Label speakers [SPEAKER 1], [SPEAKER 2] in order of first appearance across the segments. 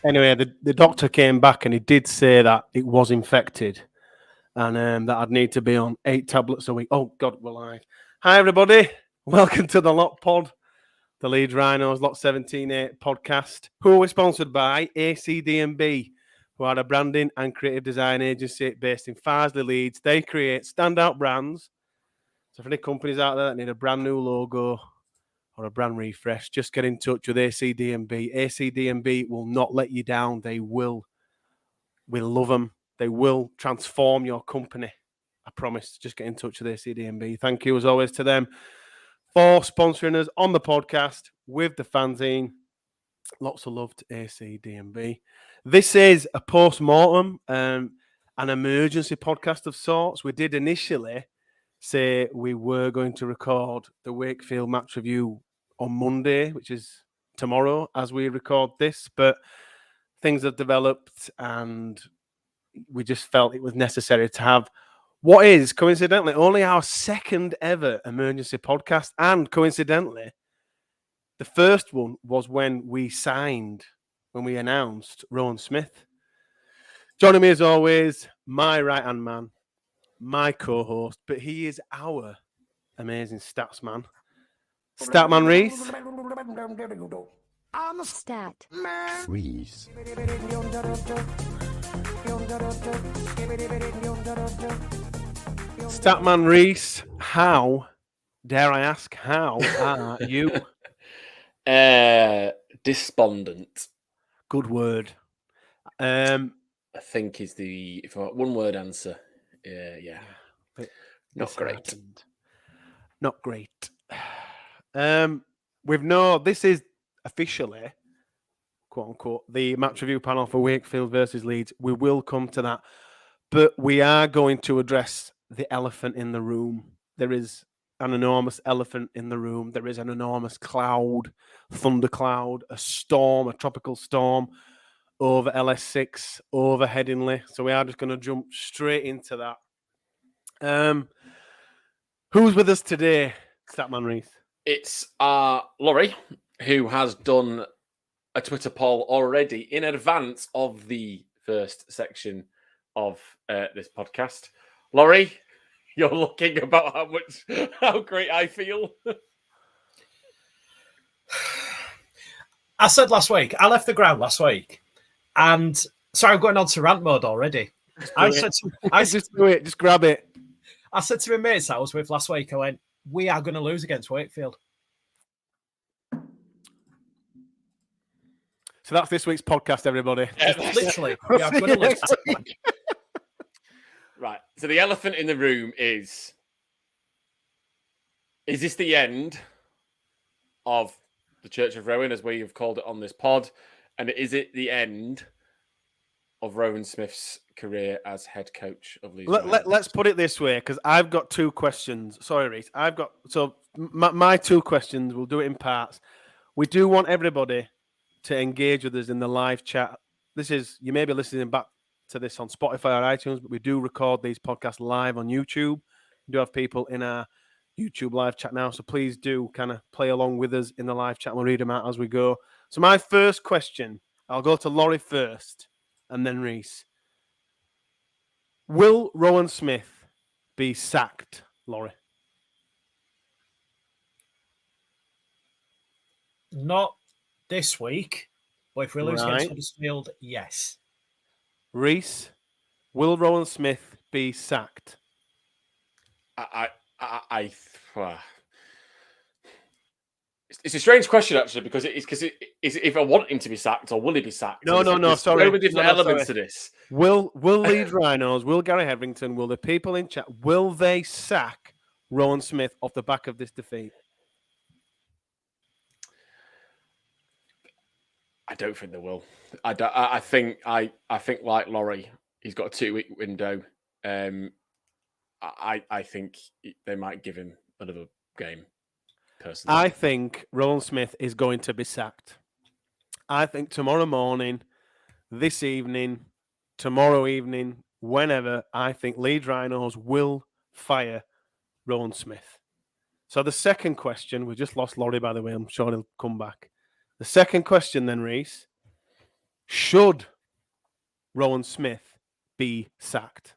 [SPEAKER 1] Anyway, the doctor came back and he did say that it was infected and that I'd need to be on 8 tablets a week. Oh, God, we're live. Hi, everybody. Welcome to the Lot Pod, the Leeds Rhinos Lot 17-8 podcast, who are sponsored by ACD&B, who are a branding and creative design agency based in Farsley, Leeds. They create standout brands. So for any companies out there that need a brand new logo or a brand refresh, just get in touch with ACD&B. ACD&B will not let you down. They will. We love them. They will transform your company. I promise. Just get in touch with ACD&B. Thank you, as always, to them for sponsoring us on the podcast with the fanzine. Lots of love to ACD&B. This is a post-mortem, an emergency podcast of sorts. We did initially say we were going to record the Wakefield match review on Monday, which is tomorrow as we record this, but things have developed and we just felt it was necessary to have what is coincidentally only our second ever emergency podcast, and coincidentally the first one was when we announced Rowan Smith. Joining me as always, my right-hand man, my co-host, but he is our amazing stats man. Statman Reese.
[SPEAKER 2] I'm a stat.
[SPEAKER 3] Freeze.
[SPEAKER 1] Statman Reese, how, dare I ask, how are you?
[SPEAKER 4] Despondent.
[SPEAKER 1] Good word.
[SPEAKER 4] I think is the one word answer. Yeah. Not great.
[SPEAKER 1] Not great. This is officially, quote unquote, the match review panel for Wakefield versus Leeds. We will come to that, but we are going to address the elephant in the room. There is an enormous elephant in the room. There is an enormous cloud, thundercloud, a storm, a tropical storm over LS6, over Headingley. So we are just going to jump straight into that. Who's with us today, Statman Reese?
[SPEAKER 4] It's Laurie, who has done a Twitter poll already in advance of the first section of this podcast. Laurie, you're looking about how great I feel.
[SPEAKER 3] I said last week, I left the ground last week, and sorry, I'm going on to rant mode already.
[SPEAKER 1] Just do it. Just grab it.
[SPEAKER 3] I said to my mates I was with last week, I went, we are going to lose against Wakefield.
[SPEAKER 1] So that's this week's podcast, everybody.
[SPEAKER 3] Literally, we are going to lose.
[SPEAKER 4] Right. So the elephant in the room is this the end of the Church of Rowan, as we have called it on this pod? And is it the end of Rowan Smith's career as head coach of Leeds?
[SPEAKER 1] Let's put it this way, because I've got two questions. Sorry, Reese. My two questions, we'll do it in parts. We do want everybody to engage with us in the live chat. You may be listening back to this on Spotify or iTunes, but we do record these podcasts live on YouTube. We do have people in our YouTube live chat now, so please do kind of play along with us in the live chat. We'll read them out as we go. So my first question, I'll go to Laurie first and then Reese. Will Rowan Smith be sacked, Laurie?
[SPEAKER 3] Not this week, but if we lose against Huddersfield, yes.
[SPEAKER 1] Reese, will Rowan Smith be sacked?
[SPEAKER 4] It's a strange question, actually, because if I want him to be sacked or will he be sacked?
[SPEAKER 1] No. Sorry,
[SPEAKER 4] so many different elements to this.
[SPEAKER 1] Will Leeds Rhinos, will Gary Hetherington, will the people in chat, will they sack Rowan Smith off the back of this defeat?
[SPEAKER 4] I don't think they will. I think like Laurie, he's got a 2-week window. I think they might give him another game. Personally,
[SPEAKER 1] I think Rowan Smith is going to be sacked. I think tomorrow morning, this evening, tomorrow evening, whenever, I think Leeds Rhinos will fire Rowan Smith. So the second question, we just lost Laurie, by the way. I'm sure he'll come back. The second question then, Reese. Should Rowan Smith be sacked?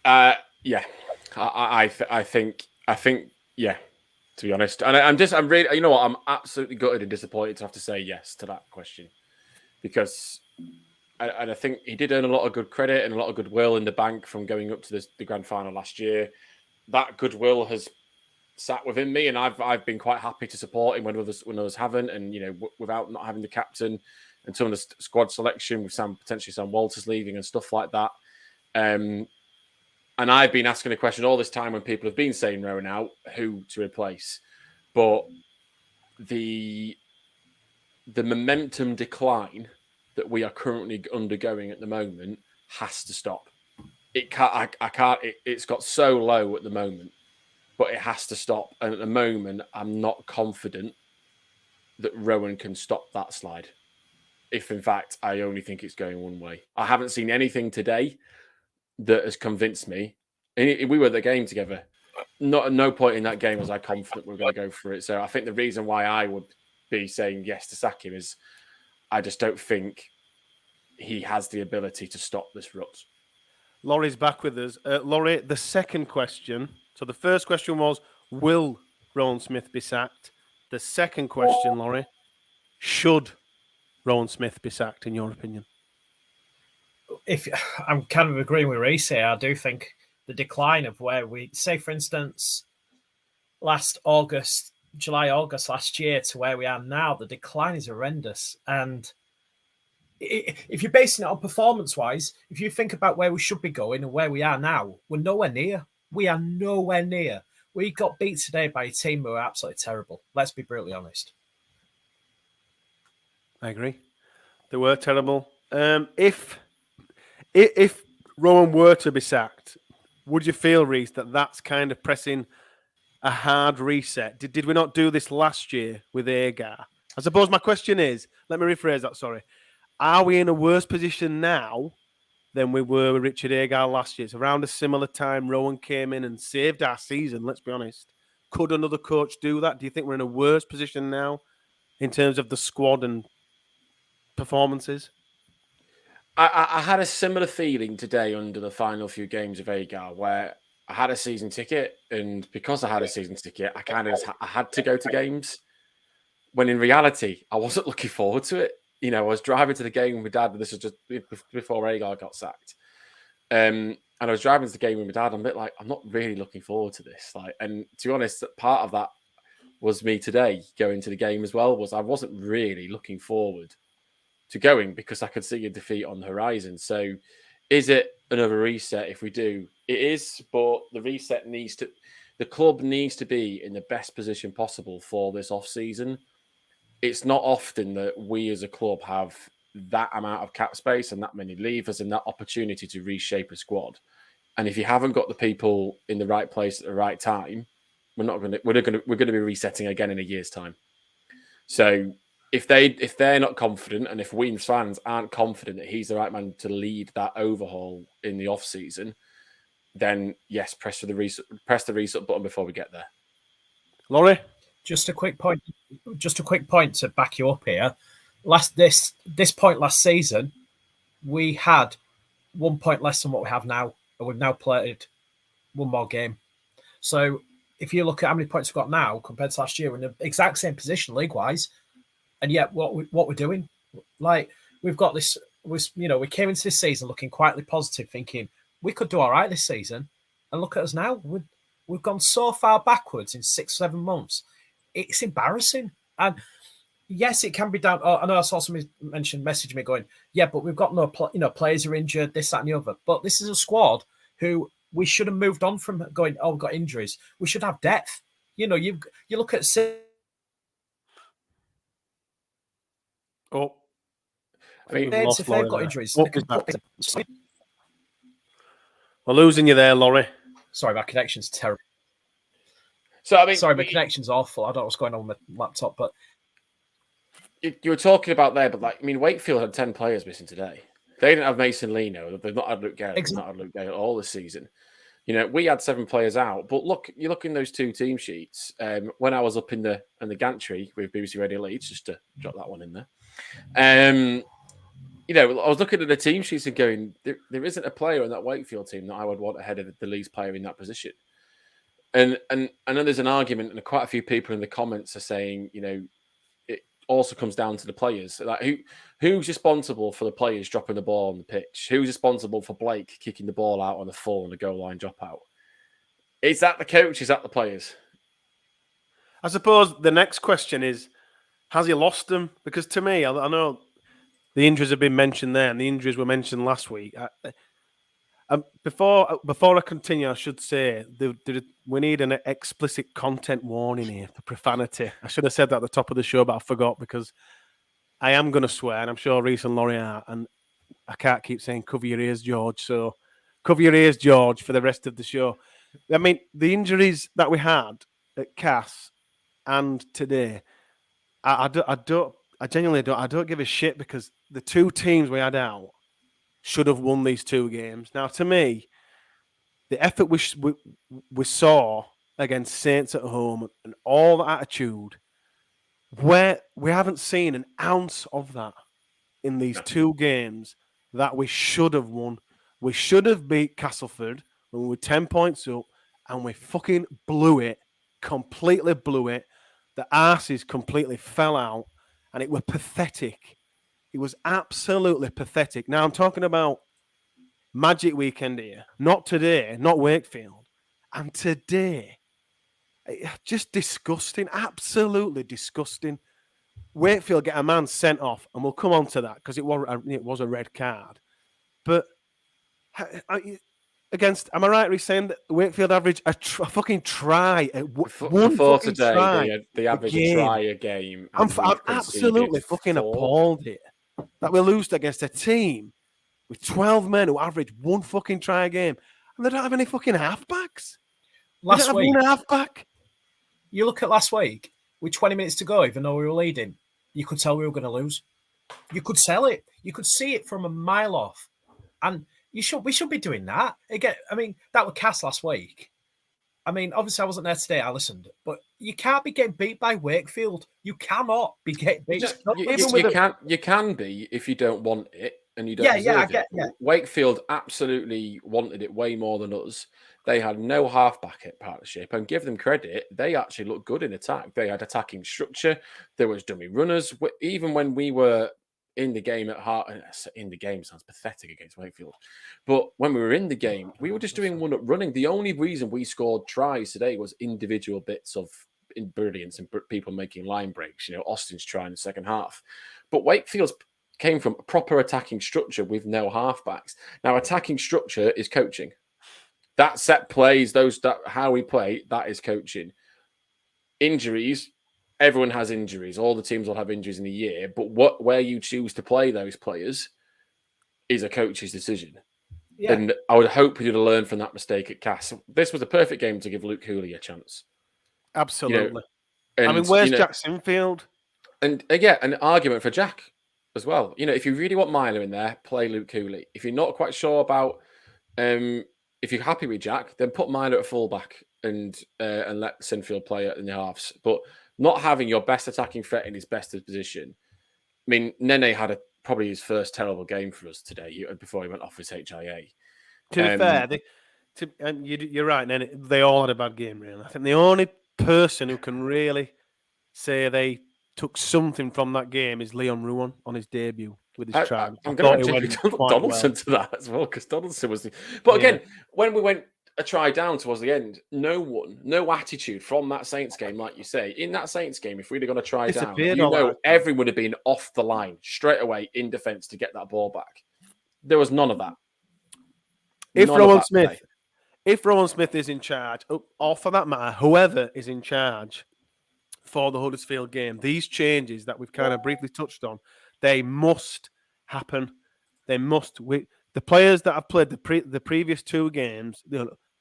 [SPEAKER 4] Yeah, I think, yeah. To be honest, and I'm really, you know what, I'm absolutely gutted and disappointed to have to say yes to that question, because I think he did earn a lot of good credit and a lot of goodwill in the bank from going up to the grand final last year. That goodwill has sat within me, and I've been quite happy to support him when others haven't, and without not having the captain and some of the squad selection with potentially Sam Walters leaving and stuff like that. And I've been asking the question all this time when people have been saying Rowan out, who to replace. But the momentum decline that we are currently undergoing at the moment has to stop. It can't. I can't. It's got so low at the moment, but it has to stop. And at the moment, I'm not confident that Rowan can stop that slide. If in fact, I only think it's going one way. I haven't seen anything today that has convinced me. And we were at the game together. Not at no point in that game was I confident we were going to go for it. So I think the reason why I would be saying yes to sack him is I just don't think he has the ability to stop this rut.
[SPEAKER 1] Laurie's back with us. Laurie, the second question. So the first question was, will Rowan Smith be sacked? The second question, Laurie, should Rowan Smith be sacked, in your opinion?
[SPEAKER 3] If I'm kind of agreeing with Reece here, I do think the decline of where we say, for instance, July, August last year to where we are now, the decline is horrendous. And if you're basing it on performance-wise, if you think about where we should be going and where we are now, we're nowhere near. We are nowhere near. We got beat today by a team who are absolutely terrible. Let's be brutally honest.
[SPEAKER 1] I agree. They were terrible. If Rowan were to be sacked, would you feel, Reece, that that's kind of pressing a hard reset? Did we not do this last year with Agar? I suppose my question is, let me rephrase that, sorry. Are we in a worse position now than we were with Richard Agar last year? It's around a similar time Rowan came in and saved our season, let's be honest. Could another coach do that? Do you think we're in a worse position now in terms of the squad and performances?
[SPEAKER 4] I had a similar feeling today under the final few games of Agar, where I had a season ticket, and because I had a season ticket, I had to go to games. When in reality, I wasn't looking forward to it. I was driving to the game with my dad, but this was just before Agar got sacked. And I was driving to the game with my dad. I'm a bit like, I'm not really looking forward to this. And to be honest, part of that was me today going to the game as well. Was I wasn't really looking forward to going because I could see a defeat on the horizon. So, is it another reset? If we do, it is. But the club needs to be in the best position possible for this off season. It's not often that we as a club have that amount of cap space and that many leavers and that opportunity to reshape a squad. And if you haven't got the people in the right place at the right time, we're going to be resetting again in a year's time. So if they're not confident, and if we fans aren't confident that he's the right man to lead that overhaul in the off season, then yes, press the reset button before we get there.
[SPEAKER 1] Laurie?
[SPEAKER 3] Just a quick point to back you up here. This point last season, we had 1 point less than what we have now, and we've now played one more game. So if you look at how many points we've got now compared to last year, we're in the exact same position league-wise, and yet what we're doing, like we've got this, we came into this season looking quietly positive, thinking we could do all right this season, and look at us now. We've gone so far backwards in 6-7 months. It's embarrassing. And yes, it can be down. I know I saw somebody message me going, yeah, but we've got players are injured, this, that, and the other. But this is a squad who we should have moved on from going, oh, we've got injuries. We should have depth. You look at.
[SPEAKER 1] Oh,
[SPEAKER 3] I mean, if they've got injuries,
[SPEAKER 1] we're losing you there, Laurie.
[SPEAKER 3] Sorry, my connection's terrible.
[SPEAKER 4] So I mean,
[SPEAKER 3] sorry, my connection's awful. I don't know what's going on with my laptop, but
[SPEAKER 4] you were talking about there. But Wakefield had 10 players missing today. They didn't have Mason Leno. They've not had Luke Garrett. They've not had Luke Garrett all this season. We had 7 players out, but look, you look in those 2 team sheets. When I was up in the gantry with BBC Radio Leeds, just to drop that one in there. I was looking at the team sheets and going, there isn't a player in that Wakefield team that I would want ahead of the Leeds player in that position. And I know there's an argument, and quite a few people in the comments are saying, it also comes down to the players. Like who's responsible for the players dropping the ball on the pitch? Who's responsible for Blake kicking the ball out on the full and the goal line drop out? Is that the coach? Is that the players?
[SPEAKER 1] I suppose the next question is, has he lost them? Because to me, I know the injuries have been mentioned there, and the injuries were mentioned last week. Before I continue, I should say we need an explicit content warning here for profanity. I should have said that at the top of the show, but I forgot because I am going to swear, and I'm sure Reece and Laurie are, and I can't keep saying cover your ears, George. So cover your ears, George, for the rest of the show. I mean, the injuries that we had at Cass and today, I genuinely don't give a shit, because the 2 teams we had out should have won these 2 games. Now, to me, the effort we saw against Saints at home and all the attitude, where we haven't seen an ounce of that in these 2 games that we should have won. We should have beat Castleford when we were 10 points up, and we fucking blew it, completely blew it. The arses completely fell out, and it was pathetic. It was absolutely pathetic. Now, I'm talking about Magic Weekend here. Not today, not Wakefield. And today, just disgusting, absolutely disgusting. Wakefield get a man sent off, and we'll come on to that because it was a red card. But against, am I right, Reece, saying that Wakefield averaged a fucking try at one
[SPEAKER 4] before
[SPEAKER 1] fucking
[SPEAKER 4] today?
[SPEAKER 1] try
[SPEAKER 4] They averaged a try a game.
[SPEAKER 1] I'm absolutely fucking
[SPEAKER 4] 4.
[SPEAKER 1] appalled here that we lose against a team with 12 men who average 1 fucking try a game, and they don't have any fucking halfbacks.
[SPEAKER 3] Last week,
[SPEAKER 1] one halfback.
[SPEAKER 3] You look at last week with 20 minutes to go, even though we were leading, you could tell we were going to lose. You could sell it. You could see it from a mile off, and we should be doing that again. I mean, that was Cass last week. I mean, obviously I wasn't there today. I listened, but you can't be getting beat by Wakefield. You cannot be getting beat.
[SPEAKER 4] You can be if you don't want it and you don't deserve it. Wakefield absolutely wanted it way more than us. They had no halfback at partnership, and give them credit, they actually looked good in attack. They had attacking structure. There was dummy runners. Even when we were in the game at heart, in the game sounds pathetic against Wakefield, but when we were in the game, we were just doing one-up running. The only reason we scored tries today was individual bits of brilliance and people making line breaks. Austin's try in the second half, but Wakefield's came from a proper attacking structure with no halfbacks. Now, attacking structure is coaching. That set plays, how we play, that is coaching. Injuries. Everyone has injuries. All the teams will have injuries in a year. But where you choose to play those players is a coach's decision. Yeah. And I would hope you'd learn from that mistake at Cass. This was a perfect game to give Luke Hooley a chance.
[SPEAKER 1] Absolutely. Where's Jack Sinfield?
[SPEAKER 4] And again, an argument for Jack as well. If you really want Myler in there, play Luke Hooley. If you're not quite sure about, if you're happy with Jack, then put Myler at fullback and let Sinfield play in the halves. But not having your best attacking threat in his best position. I mean, Nene had probably his first terrible game for us today before he went off his HIA.
[SPEAKER 1] To be fair, and you're right, Nene, they all had a bad game, really. I think the only person who can really say they took something from that game is Leon Ruan on his debut with his try.
[SPEAKER 4] I'm going to add Donaldson to that as well, because Donaldson was... But again, when we went a try down towards the end, no attitude from that Saints game, like you say. In that Saints game, if we'd have gone a try down, everyone would have been off the line straight away in defence to get that ball back. There was none of that.
[SPEAKER 1] If Rowan Smith is in charge, or for that matter, whoever is in charge for the Huddersfield game, these changes that we've kind of briefly touched on, they must happen. They must. The players that have played the previous 2 games,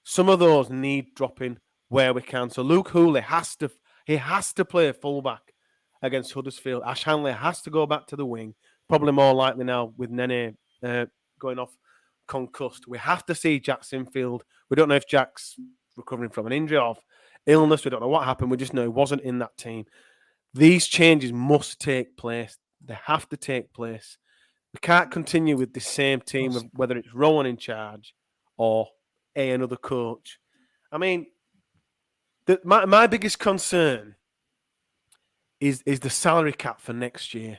[SPEAKER 1] some of those need dropping where we can. So Luke Hooley has to play fullback against Huddersfield. Ash Hanley has to go back to the wing, probably more likely now with Nene going off. concussed. We have to see Jack Sinfield. We don't know if Jack's recovering from an injury or illness. We don't know what happened. We just know he wasn't in that team. These changes must take place. They have to take place. We can't continue with the same team, whether it's Rowan in charge or another coach. I mean, my biggest concern is the salary cap for next year,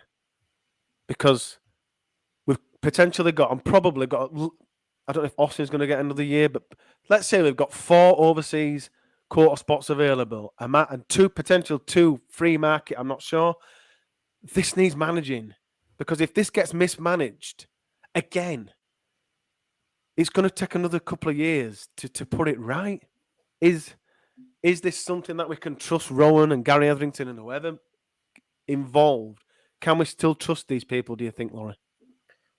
[SPEAKER 1] because we've potentially got and probably got. I don't know if Austin's going to get another year, but let's say we've got 4 overseas quota spots available and 2 free market. I'm not sure. This needs managing, because if this gets mismanaged again, it's going to take another couple of years to put it right. Is this something that we can trust Rowan and Gary Etherington and whoever involved? Can we still trust these people, do you think, Laurie?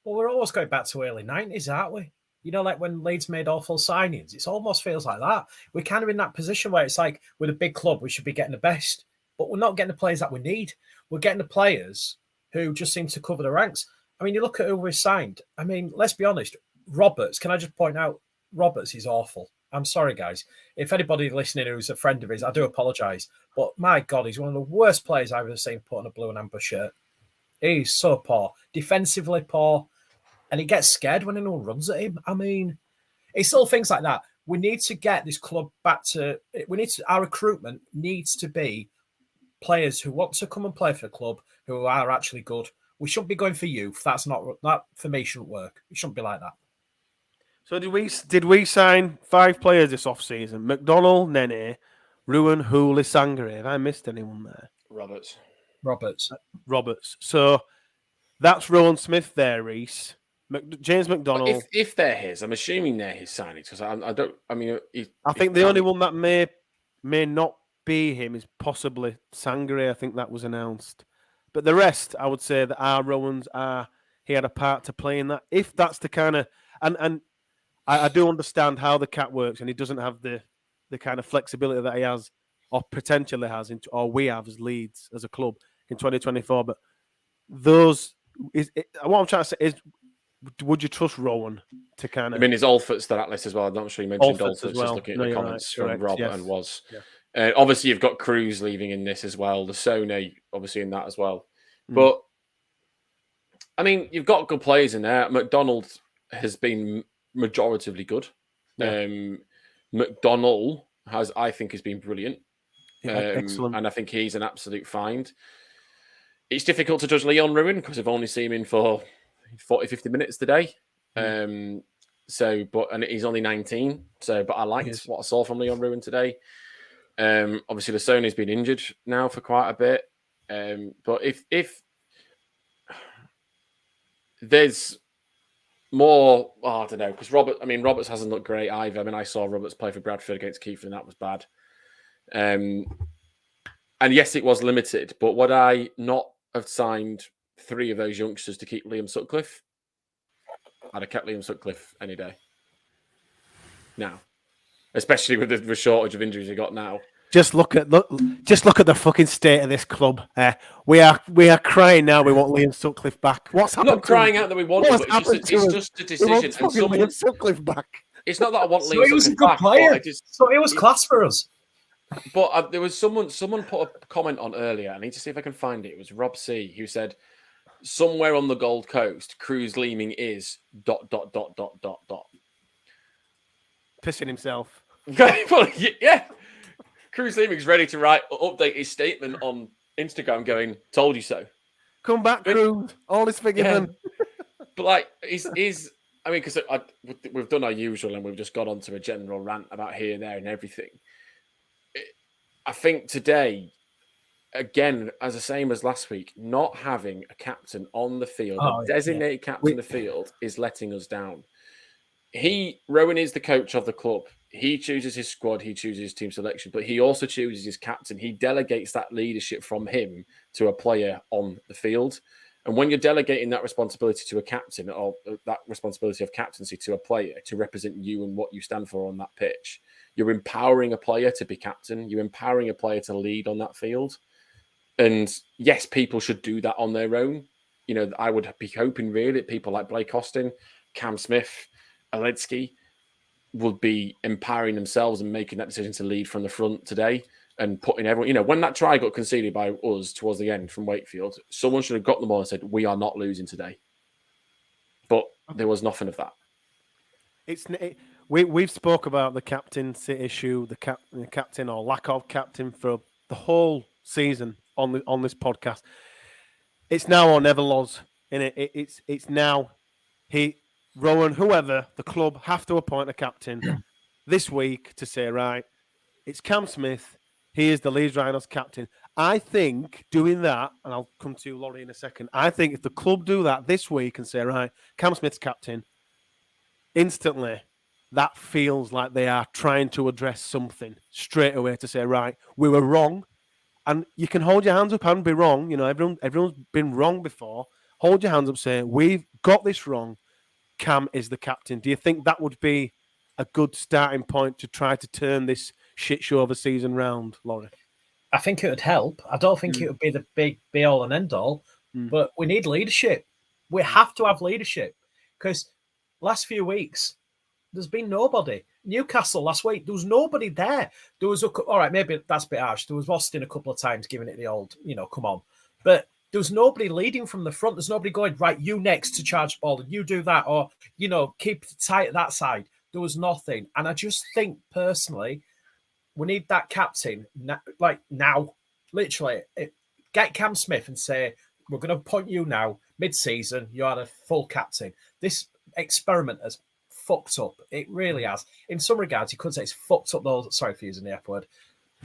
[SPEAKER 3] Well, we're always going back to early 90s, aren't we? You know, like when Leeds made awful signings, it almost feels like that. We're kind of in that position where it's like, with a big club, we should be getting the best, but we're not getting the players that we need. We're getting the players who just seem to cover the ranks. I mean, you look at who we've signed. I mean, let's be honest. Roberts, can I just point out, Roberts is awful. I'm sorry, guys. If anybody listening who's a friend of his, I do apologise. But my God, he's one of the worst players I've ever seen put on a blue and amber shirt. He's so poor. Defensively poor. And he gets scared when anyone runs at him. I mean, it's all things like that. We need to get this club back to... Our recruitment needs to be players who want to come and play for the club, who are actually good. We shouldn't be going for youth. That, for me, shouldn't work. It shouldn't be like that.
[SPEAKER 1] So did we sign 5 players this off-season? McDonald, Nene, Ruan, Hooley, Sangare. Have I missed anyone there?
[SPEAKER 3] Roberts.
[SPEAKER 1] So that's Rowan Smith there, Reese. James McDonald.
[SPEAKER 4] If they're his, I'm assuming they're his signings, because I don't. I mean,
[SPEAKER 1] I think the only one that may not be him is possibly Sangare. I think that was announced, but the rest, I would say that our Rowans are. He had a part to play in that. If that's the kind of and I do understand how the cap works, and he doesn't have the kind of flexibility that he has or potentially has, or we have as Leeds as a club in 2024. But what I'm trying to say is, would you trust Rowan to kind of...
[SPEAKER 4] I mean, his Alfort's that list as well. I'm not sure you mentioned
[SPEAKER 1] Alfort's
[SPEAKER 4] Alfort's,
[SPEAKER 1] as well.
[SPEAKER 4] just looking at the comments from
[SPEAKER 1] Correct,
[SPEAKER 4] Rob
[SPEAKER 1] yes.
[SPEAKER 4] and was.
[SPEAKER 1] Yeah.
[SPEAKER 4] Obviously, you've got Cruz leaving in this as well. The Sone, obviously, in that as well.
[SPEAKER 1] Mm.
[SPEAKER 4] But, I mean, you've got good players in there. McDonald has been majoritively good.
[SPEAKER 1] Yeah.
[SPEAKER 4] McDonald I think, has been brilliant.
[SPEAKER 1] Yeah, excellent.
[SPEAKER 4] And I think he's an absolute find. It's difficult to judge Leon Ruin because I've only seen him in for 40, 50 minutes today. And he's only 19. But I liked what I saw from Leon Ruin today. Obviously, Lassone's been injured now for quite a bit. But if there's more, I don't know, because Roberts hasn't looked great either. I mean, I saw Roberts play for Bradford against Kiefer, and that was bad. And yes, it was limited, but would I not have signed 3 of those youngsters to keep Liam Sutcliffe? I'd have kept Liam Sutcliffe any day. Now, especially with the shortage of injuries we got now.
[SPEAKER 1] Just look at the fucking state of this club. We are crying now. We want Liam Sutcliffe back. What's happened?
[SPEAKER 4] I'm not crying out that we want him, but it's just a decision.
[SPEAKER 1] And Liam Sutcliffe back.
[SPEAKER 4] It's not that I want Liam
[SPEAKER 3] So he was a
[SPEAKER 4] Sutcliffe
[SPEAKER 3] good
[SPEAKER 4] back.
[SPEAKER 3] player. So it was class for us.
[SPEAKER 4] But there was someone put a comment on earlier. I need to see if I can find it. It was Rob C, who said, somewhere on the Gold Coast, Cruz Leeming is ...
[SPEAKER 1] Pissing himself.
[SPEAKER 4] Well, yeah. Cruz Leeming's ready to update his statement on Instagram going, told you so.
[SPEAKER 1] Come back, Cruz. All is forgiven.
[SPEAKER 4] Yeah. But because we've done our usual and we've just got onto a general rant about here, there and everything. I think today, again, as the same as last week, not having a captain on the field, a designated captain on the field, is letting us down. Rowan is the coach of the club. He chooses his squad, he chooses his team selection, but he also chooses his captain. He delegates that leadership from him to a player on the field. And when you're delegating that responsibility to a captain, or that responsibility of captaincy to a player to represent you and what you stand for on that pitch, you're empowering a player to be captain. You're empowering a player to lead on that field. And yes, people should do that on their own. You know, I would be hoping really that people like Blake Austin, Cam Smith, Aledzki would be empowering themselves and making that decision to lead from the front today and putting everyone, when that try got conceded by us towards the end from Wakefield, someone should have got them all and said, we are not losing today. But there was nothing of that.
[SPEAKER 1] We've spoke about the captaincy issue, the captain or lack of captain for the whole season on this podcast. It's now or never, Loz. It's now. Rowan, whoever the club have to appoint a captain this week to say, right, it's Cam Smith. He is the Leeds Rhinos captain. I think doing that, and I'll come to you, Laurie, in a second. I think if the club do that this week and say, right, Cam Smith's captain, instantly that feels like they are trying to address something straight away to say, right, we were wrong. And you can hold your hands up and be wrong. Everyone's been wrong before. Hold your hands up, say, we've got this wrong. Cam is the captain. Do you think that would be a good starting point to try to turn this shit show of a season round, Laurie?
[SPEAKER 3] I think it would help. I don't think it would be the big be all and end all, but we need leadership. We have to have leadership because last few weeks, there's been nobody. Newcastle last week, there was nobody there. There was all right, maybe that's a bit harsh. There was Austin a couple of times giving it the old, come on. But there was nobody leading from the front. There's nobody going, right, you next to charge the ball and you do that, or, keep tight at that side. There was nothing. And I just think personally, we need that captain now, literally. Get Cam Smith and say, we're going to appoint you now, mid-season, you are the full captain. This experiment has fucked up. It really has. In some regards, you could say it's fucked up those. Sorry for using the F word.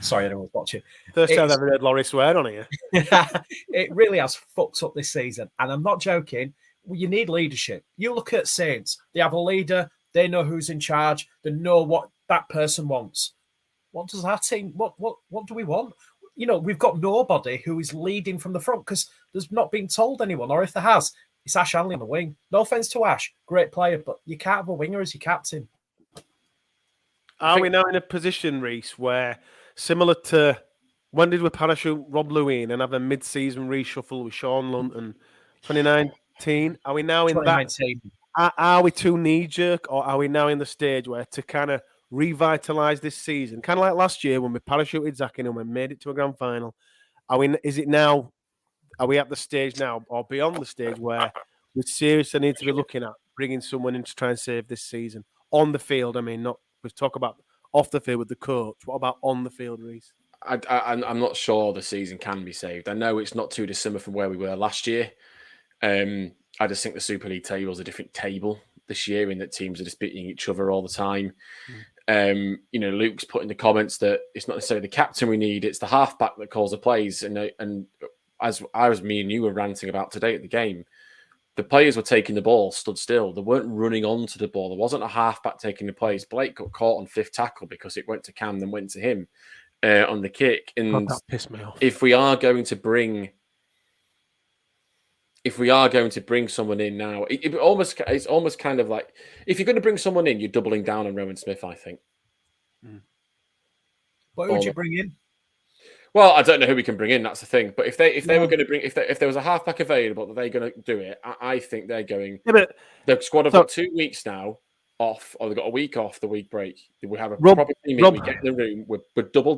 [SPEAKER 3] Sorry, anyone's watching.
[SPEAKER 1] First time I've ever heard Laurie swear on here.
[SPEAKER 3] It really has fucked up this season. And I'm not joking. You need leadership. You look at Saints. They have a leader. They know who's in charge. They know what that person wants. What does our team, what do we want? We've got nobody who is leading from the front because there's not been told anyone, or if there has, it's Ash Hanley on the wing. No offense to Ash, great player, but you can't have a winger as your captain.
[SPEAKER 1] Are we now in a position, Reese, where similar to when did we parachute Rob Louis in and have a mid-season reshuffle with Sean Lunton 2019? Are we now in that? Are we too knee-jerk, or are we now in the stage where to kind of revitalise this season, kind of like last year when we parachuted Zach in and we made it to a grand final? Are we at the stage now, or beyond the stage, where we seriously need to be looking at bringing someone in to try and save this season on the field? I mean, not we talk about off the field with the coach. What about on the field, Reese?
[SPEAKER 4] I'm not sure the season can be saved. I know it's not too dissimilar from where we were last year. I just think the Super League table is a different table this year, in that teams are just beating each other all the time. Luke's put in the comments that it's not necessarily the captain we need; it's the halfback that calls the plays. And as me and you were ranting about today at the game, the players were taking the ball stood still. They weren't running onto the ball. There wasn't a halfback taking the plays. Blake got caught on fifth tackle because it went to Cam, then went to him on the kick. And
[SPEAKER 1] that pissed me off.
[SPEAKER 4] If we are going to bring someone in now, it's almost kind of like, if you're going to bring someone in, you're doubling down on Rowan Smith, I think.
[SPEAKER 3] What would you bring in?
[SPEAKER 4] Well, I don't know who we can bring in. That's the thing. But if they were going to bring, if there was a halfback available, that they're going to do it. I think they're going. Yeah, but the squad have got 2 weeks now off, or they've got a week off the week break. We have a proper team meeting. We get in the room. We're double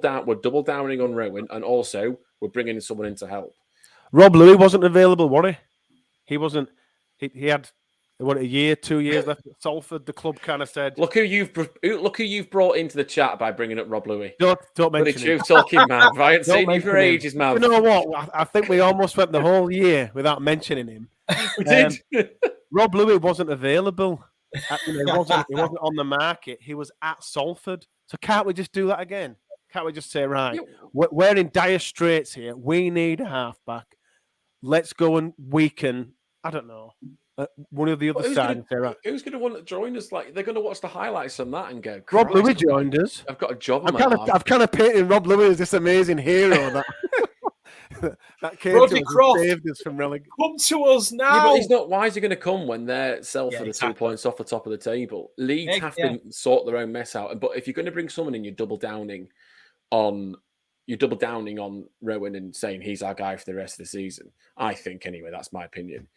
[SPEAKER 4] downing on Rowan, and also we're bringing someone in to help.
[SPEAKER 1] Rob Louis wasn't available, was he? He wasn't. He had a year, 2 years left at Salford. The club kind of said, "Look who you've
[SPEAKER 4] brought into the chat by bringing up Rob Louis."
[SPEAKER 1] Don't mention him.
[SPEAKER 4] Talking man. I haven't seen you for ages, man.
[SPEAKER 1] You know what? I think we almost went the whole year without mentioning him.
[SPEAKER 4] We did.
[SPEAKER 1] Rob Louis wasn't available. He wasn't on the market. He was at Salford. So can't we just do that again? Can't we just say, right, we're in dire straits here. We need a halfback. Let's go and weaken. I don't know. One of the other side.
[SPEAKER 4] Who's going to want to join us? Like, they're going to watch the highlights from that and go,
[SPEAKER 1] Rob Louis joined us.
[SPEAKER 4] I've got a job.
[SPEAKER 1] I've kind of painted Rob Louis as this amazing hero that came
[SPEAKER 3] Rodney
[SPEAKER 1] to us
[SPEAKER 3] Croft,
[SPEAKER 1] and saved us from relegation.
[SPEAKER 3] Come to us now.
[SPEAKER 4] Yeah, but he's not. Why is he going to come when they're Salford 2 points off the top of the table? Leeds have to sort their own mess out. But if you're going to bring someone in, you're double downing on Rowan and saying he's our guy for the rest of the season. I think, anyway, that's my opinion.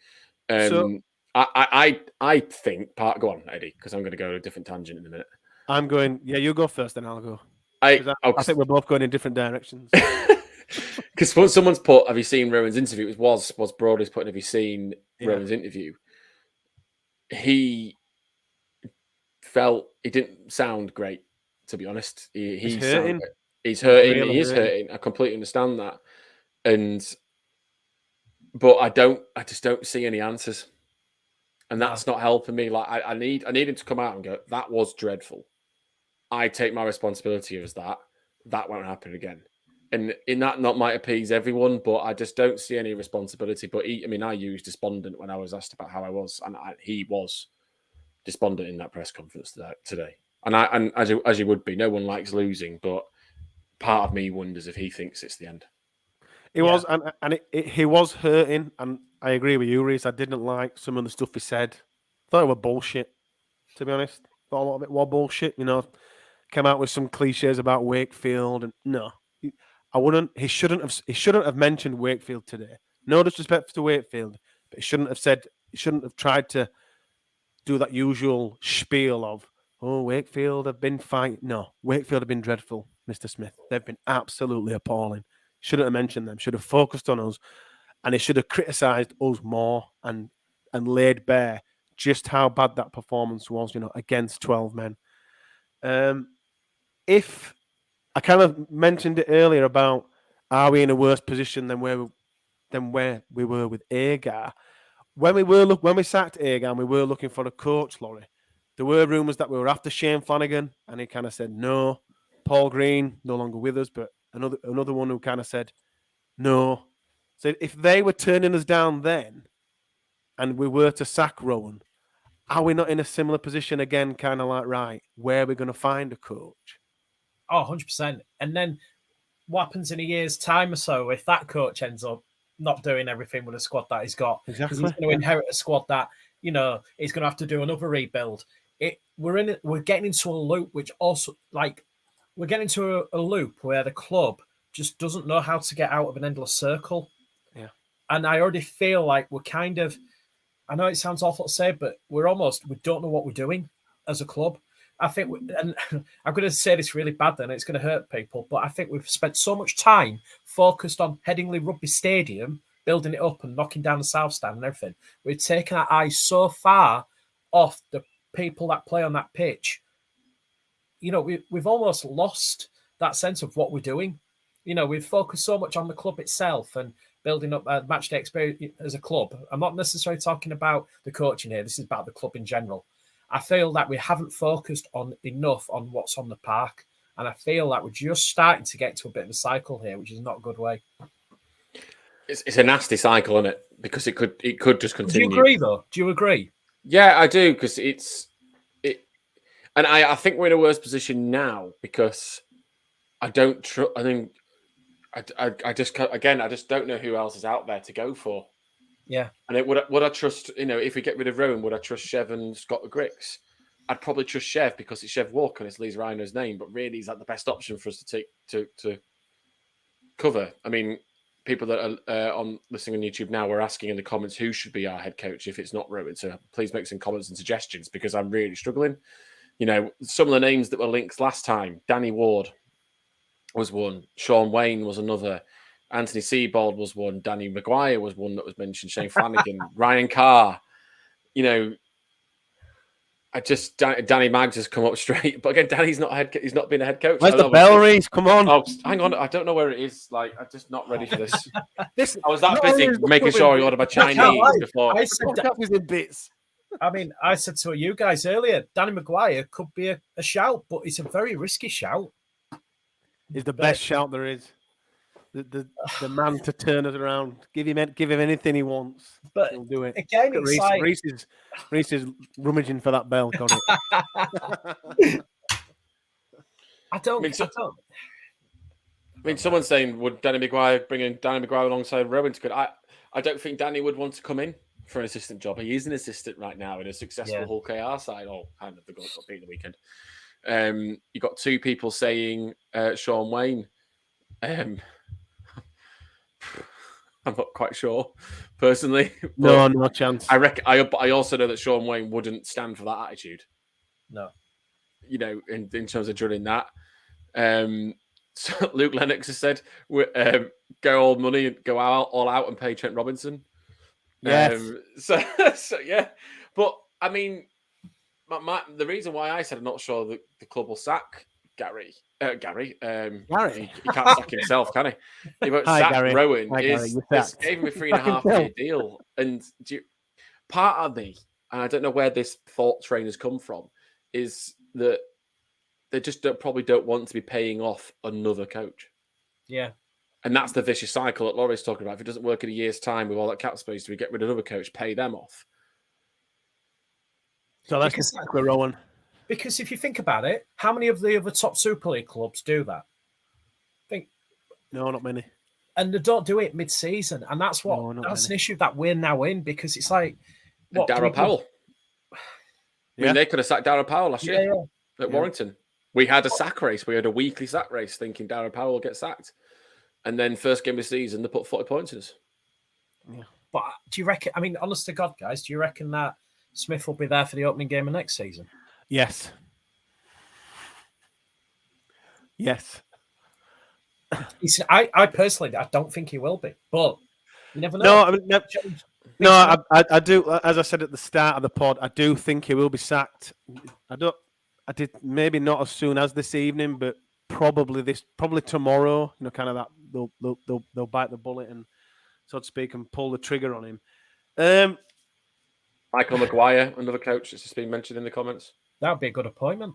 [SPEAKER 4] I think go on, Eddie, because I'm going to go to a different tangent in a minute.
[SPEAKER 1] I'm going. Yeah, you go first, then I'll go.
[SPEAKER 4] I
[SPEAKER 1] think we're both going in different directions.
[SPEAKER 4] Because when someone's put, "Have you seen Rowan's interview?" It was Brody's putting, "Have you seen Rowan's interview?" He felt it didn't sound great, to be honest. He's hurting. He's hurting. Really he is hurting. I completely understand that, but I just don't see any answers, and that's not helping me. Like I need him to come out and go, "That was dreadful. I take my responsibility as that. That won't happen again." And in that might appease everyone, but I just don't see any responsibility. But I used despondent when I was asked about how I was, and he was despondent in that press conference today. And as you would be, no one likes losing, but part of me wonders if he thinks it's the end.
[SPEAKER 1] He was, and he was hurting, and I agree with you, Reese. I didn't like some of the stuff he said. Thought it was bullshit, to be honest. Thought a lot of it was bullshit. Came out with some cliches about Wakefield, and no, I wouldn't. He shouldn't have mentioned Wakefield today. No disrespect to Wakefield, but he shouldn't have tried to do that usual spiel of, "Oh, Wakefield have been fighting." No, Wakefield have been dreadful, Mr. Smith. They've been absolutely appalling. Shouldn't have mentioned them. Should have focused on us, and he should have criticised us more and laid bare just how bad that performance was. Against 12 men. If I kind of mentioned it earlier about, are we in a worse position than where we were with Agar? When we sacked Agar and we were looking for a coach, Laurie, there were rumours that we were after Shane Flanagan, and he kind of said no. Paul Green no longer with us, but another one who kind of said no. So if they were turning us down then, and we were to sack Rowan, are we not in a similar position again? Kind of like, right, where are we going to find a coach?
[SPEAKER 3] Oh, 100%. And then what happens in a year's time or so if that coach ends up not doing everything with the squad that he's got?
[SPEAKER 1] Exactly.
[SPEAKER 3] He's going to inherit a squad that, he's going to have to do another rebuild. We're getting into a loop, which also, we're getting into a loop where the club just doesn't know how to get out of an endless circle.
[SPEAKER 1] Yeah.
[SPEAKER 3] And I already feel like we're kind of, I know it sounds awful to say, but we don't know what we're doing as a club. I think, and I'm going to say this really bad then, it's going to hurt people, but I think we've spent so much time focused on Headingley Rugby Stadium, building it up and knocking down the South Stand and everything. We've taken our eyes so far off the people that play on that pitch. We've almost lost that sense of what we're doing. We've focused so much on the club itself and building up a match day experience as a club. I'm not necessarily talking about the coaching here. This is about the club in general. I feel that we haven't focused enough on what's on the park. And I feel like we're just starting to get to a bit of a cycle here, which is not a good way.
[SPEAKER 4] It's a nasty cycle, isn't it? Because it could just continue.
[SPEAKER 3] Do you agree, though? Do you agree?
[SPEAKER 4] Yeah, I do, because and I think we're in a worse position now because I don't trust. I think I just don't know who else is out there to go for.
[SPEAKER 3] Yeah,
[SPEAKER 4] and would I trust? If we get rid of Rowan, would I trust Chev and Scott Griggs? I'd probably trust Chev because it's Chev Walker and it's Leeds Rhino's name. But really, is that the best option for us to take to cover? I mean, people that are on listening on YouTube now are asking in the comments who should be our head coach if it's not Rowan. So please make some comments and suggestions because I'm really struggling. Some of the names that were linked last time: Danny Ward was one, Sean Wayne was another, Anthony Seabold was one, Danny Maguire was one that was mentioned, Shane Flanagan, Ryan Carr. Danny Maggs has come up straight, but again, Danny's he's not been a head coach.
[SPEAKER 1] Where's the bell, Reese? Come on.
[SPEAKER 4] Oh, hang on. I don't know where it is. I'm just not ready for this. I was that busy making sure I ordered my Chinese before.
[SPEAKER 3] I said to you guys earlier, Danny Maguire could be a shout, but it's a very risky shout.
[SPEAKER 1] He's the best shout there is. The man to turn us around. Give him anything he wants.
[SPEAKER 3] But
[SPEAKER 1] he'll do it.
[SPEAKER 3] Again, it's
[SPEAKER 1] Reese is rummaging for that bell. Got it.
[SPEAKER 3] I don't.
[SPEAKER 4] Someone's saying, would Danny Maguire bring in Danny Maguire alongside Rowan? I don't think Danny would want to come in for an assistant job. He is an assistant right now in a successful Hull KR side. Oh, kind of the goal got beat in the weekend. You got two people saying Sean Wayne. I'm not quite sure, personally.
[SPEAKER 1] No chance.
[SPEAKER 4] I reckon. I also know that Sean Wayne wouldn't stand for that attitude.
[SPEAKER 3] No.
[SPEAKER 4] You know, in terms of drilling that. So Luke Lennox has said, "Go all money and go all out and pay Trent Robinson."
[SPEAKER 1] Yes.
[SPEAKER 4] So yeah, but I mean, the reason why I said I'm not sure that the club will sack Gary. He can't sack himself, can he? He won't sack
[SPEAKER 1] Gary.
[SPEAKER 4] Rowan.
[SPEAKER 1] Gary,
[SPEAKER 4] Gave him a 3.5-year deal, and part of me, and I don't know where this thought train has come from, is that they just probably don't want to be paying off another coach.
[SPEAKER 3] Yeah.
[SPEAKER 4] And that's the vicious cycle that Laurie's talking about. If it doesn't work in a year's time with all that cap space, do we get rid of another coach, pay them off?
[SPEAKER 1] So let's just stick with Rowan.
[SPEAKER 3] Because if you think about it, how many of the other top Super League clubs do that?
[SPEAKER 1] No, not many.
[SPEAKER 3] And they don't do it mid-season. And that's that's an issue that we're now in, because it's like...
[SPEAKER 4] Darrell Powell. I mean, they could have sacked Darrell Powell last year at Warrington. We had a sack race. We had a weekly sack race thinking Darrell Powell will get sacked. And then first game of the season, they put 40 points in us.
[SPEAKER 1] Yeah.
[SPEAKER 3] But do you reckon, I mean, honest to God, guys, do you reckon that Smith will be there for the opening game of next season?
[SPEAKER 1] Yes. Yes.
[SPEAKER 3] I personally, I don't think he will be, but you never know.
[SPEAKER 1] I do. As I said at the start of the pod, I do think he will be sacked. I did maybe not as soon as this evening, but probably tomorrow. You know, kind of that they'll bite the bullet and, so to speak, and pull the trigger on him.
[SPEAKER 4] Michael Maguire, another coach that's just been mentioned in the comments.
[SPEAKER 3] That would be a good appointment.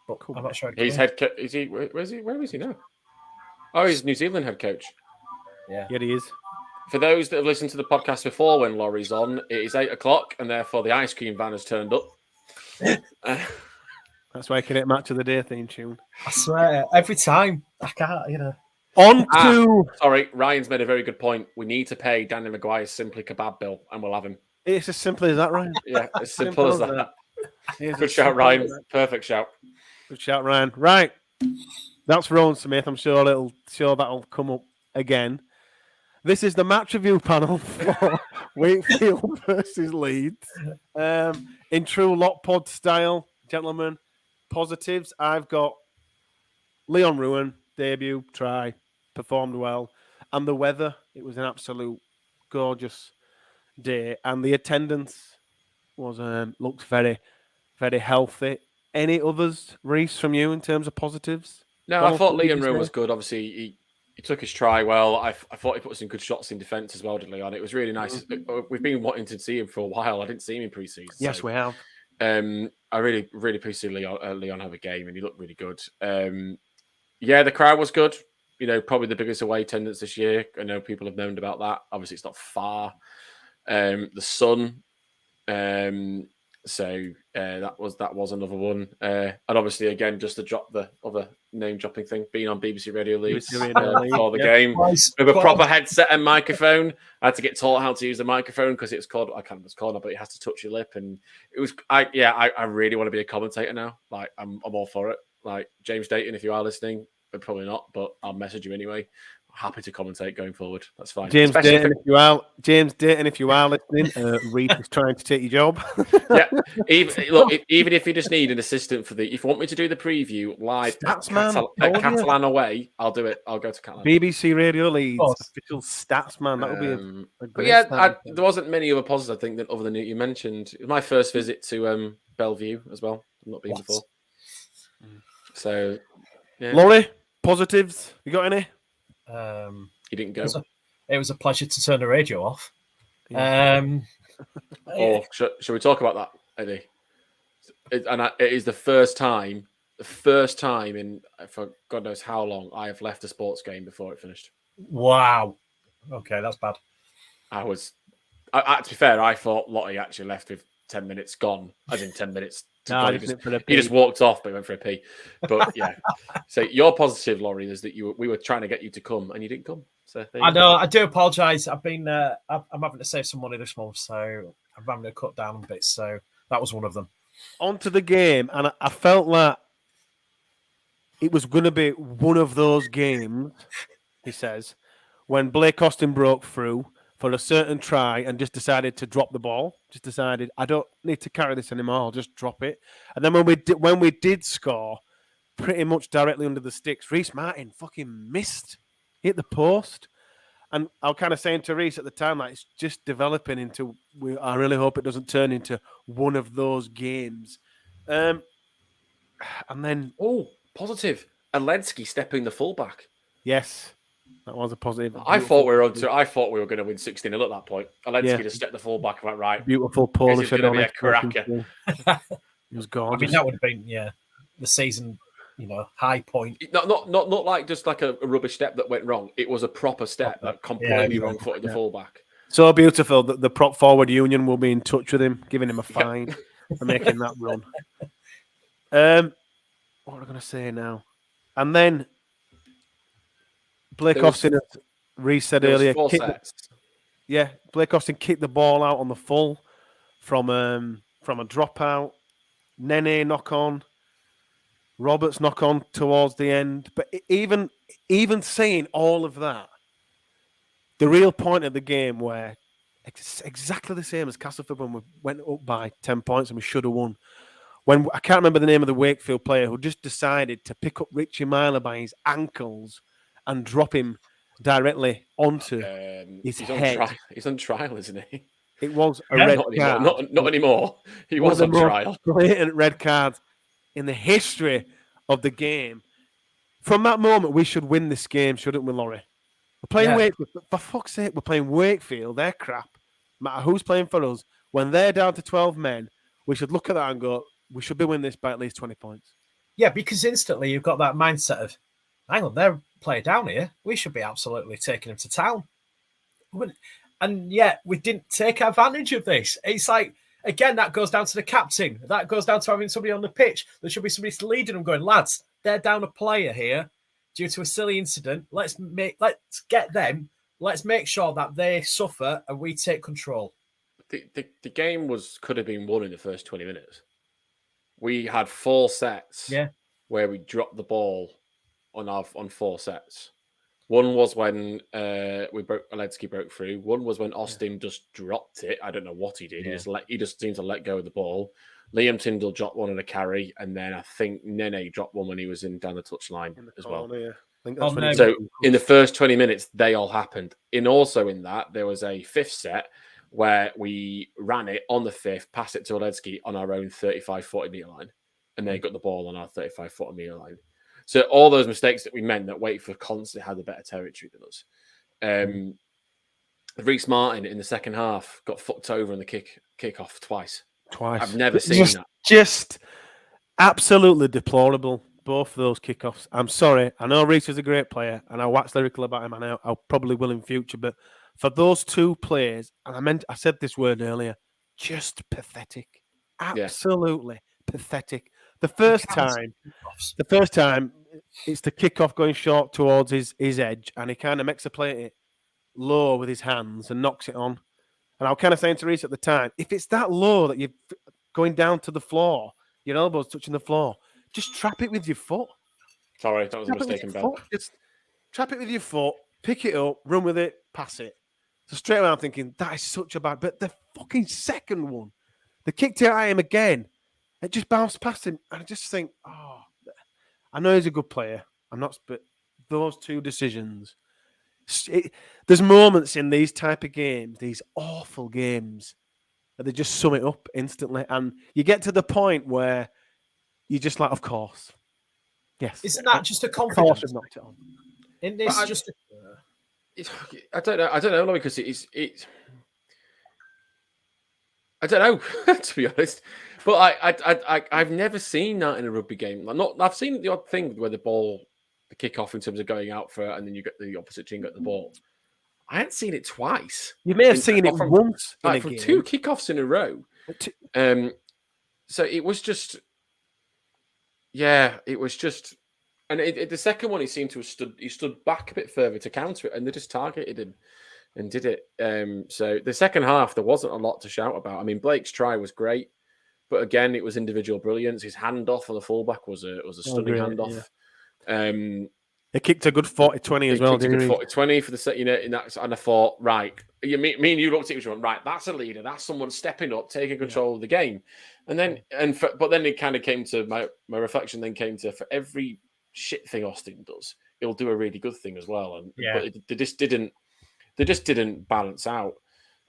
[SPEAKER 3] But cool. I'm not sure.
[SPEAKER 4] He's head coach. Is he? Where is he now? Oh, he's New Zealand head coach.
[SPEAKER 1] Yeah, he is.
[SPEAKER 4] For those that have listened to the podcast before when Laurie's on, it is 8:00, and therefore the ice cream van has turned up.
[SPEAKER 1] That's why I can hit match of the day theme tune.
[SPEAKER 3] I swear, every time I can't,
[SPEAKER 4] Sorry, Ryan's made a very good point. We need to pay Danny Maguire's Simply Kebab bill, and we'll have him.
[SPEAKER 1] It's as simple as that, Ryan.
[SPEAKER 4] Yeah, as simple as that. Good shout, Ryan. Perfect shout.
[SPEAKER 1] Good shout, Ryan. Right, that's Rowan Smith. I'm sure that'll come up again. This is the match review panel for Wakefield versus Leeds. In true lot pod style, gentlemen, positives. I've got Leon Ruan, debut, try, performed well. And the weather, it was an absolute gorgeous day. And the attendance was looked very, very healthy. Any others, Reese, from you in terms of positives?
[SPEAKER 4] No, I thought Leon Ruan was good. Obviously, he took his try well. I thought he put some good shots in defence as well, did Leon? It was really nice. We've been wanting to see him for a while. I didn't see him in pre-season.
[SPEAKER 1] Yes, we have.
[SPEAKER 4] I really, really pleased to see Leon have a game, and he looked really good. The crowd was good. You know, probably the biggest away attendance this year. I know people have moaned about that. Obviously, it's not far. The sun. That was another one. And obviously, again, just to drop the other name dropping thing, being on BBC Radio Leeds for the game with a proper headset and microphone. I had to get taught how to use the microphone because it's called, I can't remember what it's called, but it has to touch your lip. And it was, I really want to be a commentator now. Like, I'm all for it. Like, James Dayton, if you are listening, but probably not, but I'll message you anyway. Happy to commentate going forward. That's fine.
[SPEAKER 1] James Dayton, if you are listening, Reed is trying to take your job.
[SPEAKER 4] Yeah. Even if you just need an assistant for if you want me to do the preview live at Catalan away, I'll do it. I'll go to Catalan.
[SPEAKER 1] BBC Radio Leeds official stats man. That would be a great
[SPEAKER 4] there wasn't many other positives, I think, other than you mentioned. It was my first visit to Bellevue as well. I've not been before. So, yeah.
[SPEAKER 1] Laurie, positives? You got any?
[SPEAKER 4] He didn't go.
[SPEAKER 3] It was a pleasure to turn the radio off.
[SPEAKER 4] Yeah. Shall we talk about that, Eddie? It is the first time in for God knows how long I have left a sports game before it finished.
[SPEAKER 3] Wow. Okay, that's bad.
[SPEAKER 4] To be fair, I thought Lottie actually left with 10 minutes gone, as in 10 minutes. He just walked off, but he went for a pee. But yeah, so your positive, Laurie, is that we were trying to get you to come and you didn't come. So
[SPEAKER 3] I know. I do apologise. I've been. I'm having to save some money this month, so I'm having to cut down a bit. So that was one of them.
[SPEAKER 1] Onto the game, and I felt that it was going to be one of those games. He says, when Blake Austin broke through for a certain try and just decided to drop the ball. Just decided, I don't need to carry this anymore. I'll just drop it. And then when we did score, pretty much directly under the sticks, Reece Martin fucking missed, hit the post. And I was kind of saying to Reece at the time, like, it's just developing into. I really hope it doesn't turn into one of those games. And then,
[SPEAKER 4] positive. Alensky stepping the fullback.
[SPEAKER 1] yes, that was a positive.
[SPEAKER 4] I thought we were going to win 16-0 at that point. Alensky just stepped the fullback. Right, right.
[SPEAKER 1] Beautiful Polish.
[SPEAKER 4] This is going to be a cracker.
[SPEAKER 1] It was gorgeous.
[SPEAKER 3] I mean, that would have been the season. High point.
[SPEAKER 4] Not like just like a rubbish step that went wrong. It was a proper step that completely wrong-footed the fullback.
[SPEAKER 1] So beautiful that the prop forward union will be in touch with him, giving him a fine for making that run. What am I going to say now? And then Blake Austin, as Reece said earlier, Blake Austin kicked the ball out on the full from a dropout. Nene knock on. Roberts knock on towards the end. But even saying all of that, the real point of the game where it's exactly the same as Castleford when we went up by 10 points and we should have won. When I can't remember the name of the Wakefield player who just decided to pick up Richie Myler by his ankles and drop him directly onto his head.
[SPEAKER 4] He's on trial, isn't he?
[SPEAKER 1] It was a red card.
[SPEAKER 4] Not anymore. He was on trial.
[SPEAKER 1] Blatant red card in the history of the game. From that moment, we should win this game, shouldn't we, Laurie? We're playing Wakefield. For fuck's sake, we're playing Wakefield. They're crap. No matter who's playing for us, when they're down to 12 men, we should look at that and go, we should be winning this by at least 20 points.
[SPEAKER 3] Yeah, because instantly you've got that mindset of, hang on, they're playing down here. We should be absolutely taking them to town. And yet we didn't take advantage of this. It's like, again, that goes down to the captain. That goes down to having somebody on the pitch. There should be somebody leading them going, lads, they're down a player here due to a silly incident. Let's get them. Let's make sure that they suffer and we take control.
[SPEAKER 4] The game could have been won in the first 20 minutes. We had 4 sets where we dropped the ball on 4 sets. One was when Alensky broke through. One was when Austin just dropped it. I don't know what he did. Yeah. He just seemed to let go of the ball. Liam Tyndall dropped one on a carry, and then I think Nene dropped one when he was down the touchline as well. So in the first 20 minutes, they all happened. Also in that, there was a 5th set where we ran it on the 5th, passed it to Alensky on our own 35, 40 metre line, and they got the ball on our 35, 40 metre line. So all those mistakes that we meant that Wakefield constantly had a better territory than us. Reece Martin in the second half got fucked over in the kick-off twice. I've never seen that.
[SPEAKER 1] Just absolutely deplorable, both of those kickoffs. I'm sorry. I know Reece is a great player, and I wax lyrical about him, and I probably will in future. But for those 2 players, and I said this word earlier, just pathetic. Absolutely pathetic. The first time, it's the kickoff going short towards his edge, and he kind of makes a play at it low with his hands and knocks it on. And I was kind of saying to Reece at the time, if it's that low that you're going down to the floor, your elbow's touching the floor, just trap it with your foot.
[SPEAKER 4] Sorry, that was a mistaken bet.
[SPEAKER 1] Just trap it with your foot, pick it up, run with it, pass it. So straight away I'm thinking, that is such a bad... But the fucking second one, they kicked it at him again. It just bounced past him. And I just think, I know he's a good player. But those 2 decisions... there's moments in these type of games, these awful games, that they just sum it up instantly. And you get to the point where you're just like, of course. Yes.
[SPEAKER 3] Isn't that just a confidence?
[SPEAKER 1] Of course knocked it on.
[SPEAKER 3] In this,
[SPEAKER 4] I don't know, because it's I don't know, to be honest. But I've never seen that in a rugby game. I've seen the odd thing where the kickoff in terms of going out for, and then you get the opposite team get the ball. I hadn't seen it twice.
[SPEAKER 1] You may have seen it once in a
[SPEAKER 4] from
[SPEAKER 1] game.
[SPEAKER 4] 2 kickoffs in a row. So it was just, it was just, and the second one he seemed to have stood back a bit further to counter it, and they just targeted him and did it. So the second half, there wasn't a lot to shout about. I mean, Blake's try was great, but again, it was individual brilliance. His handoff on the fullback was a stunning handoff.
[SPEAKER 1] He kicked a good 40-20 as well,
[SPEAKER 4] kicked a
[SPEAKER 1] didn't
[SPEAKER 4] good
[SPEAKER 1] he?
[SPEAKER 4] 40-20 for the set, in that, and I thought, right, me and you looked at each other, right, that's a leader, that's someone stepping up, taking control of the game, and then but then it kind of came to my reflection. Then came to, for every shit thing Austin does, he'll do a really good thing as well, and but they just didn't balance out.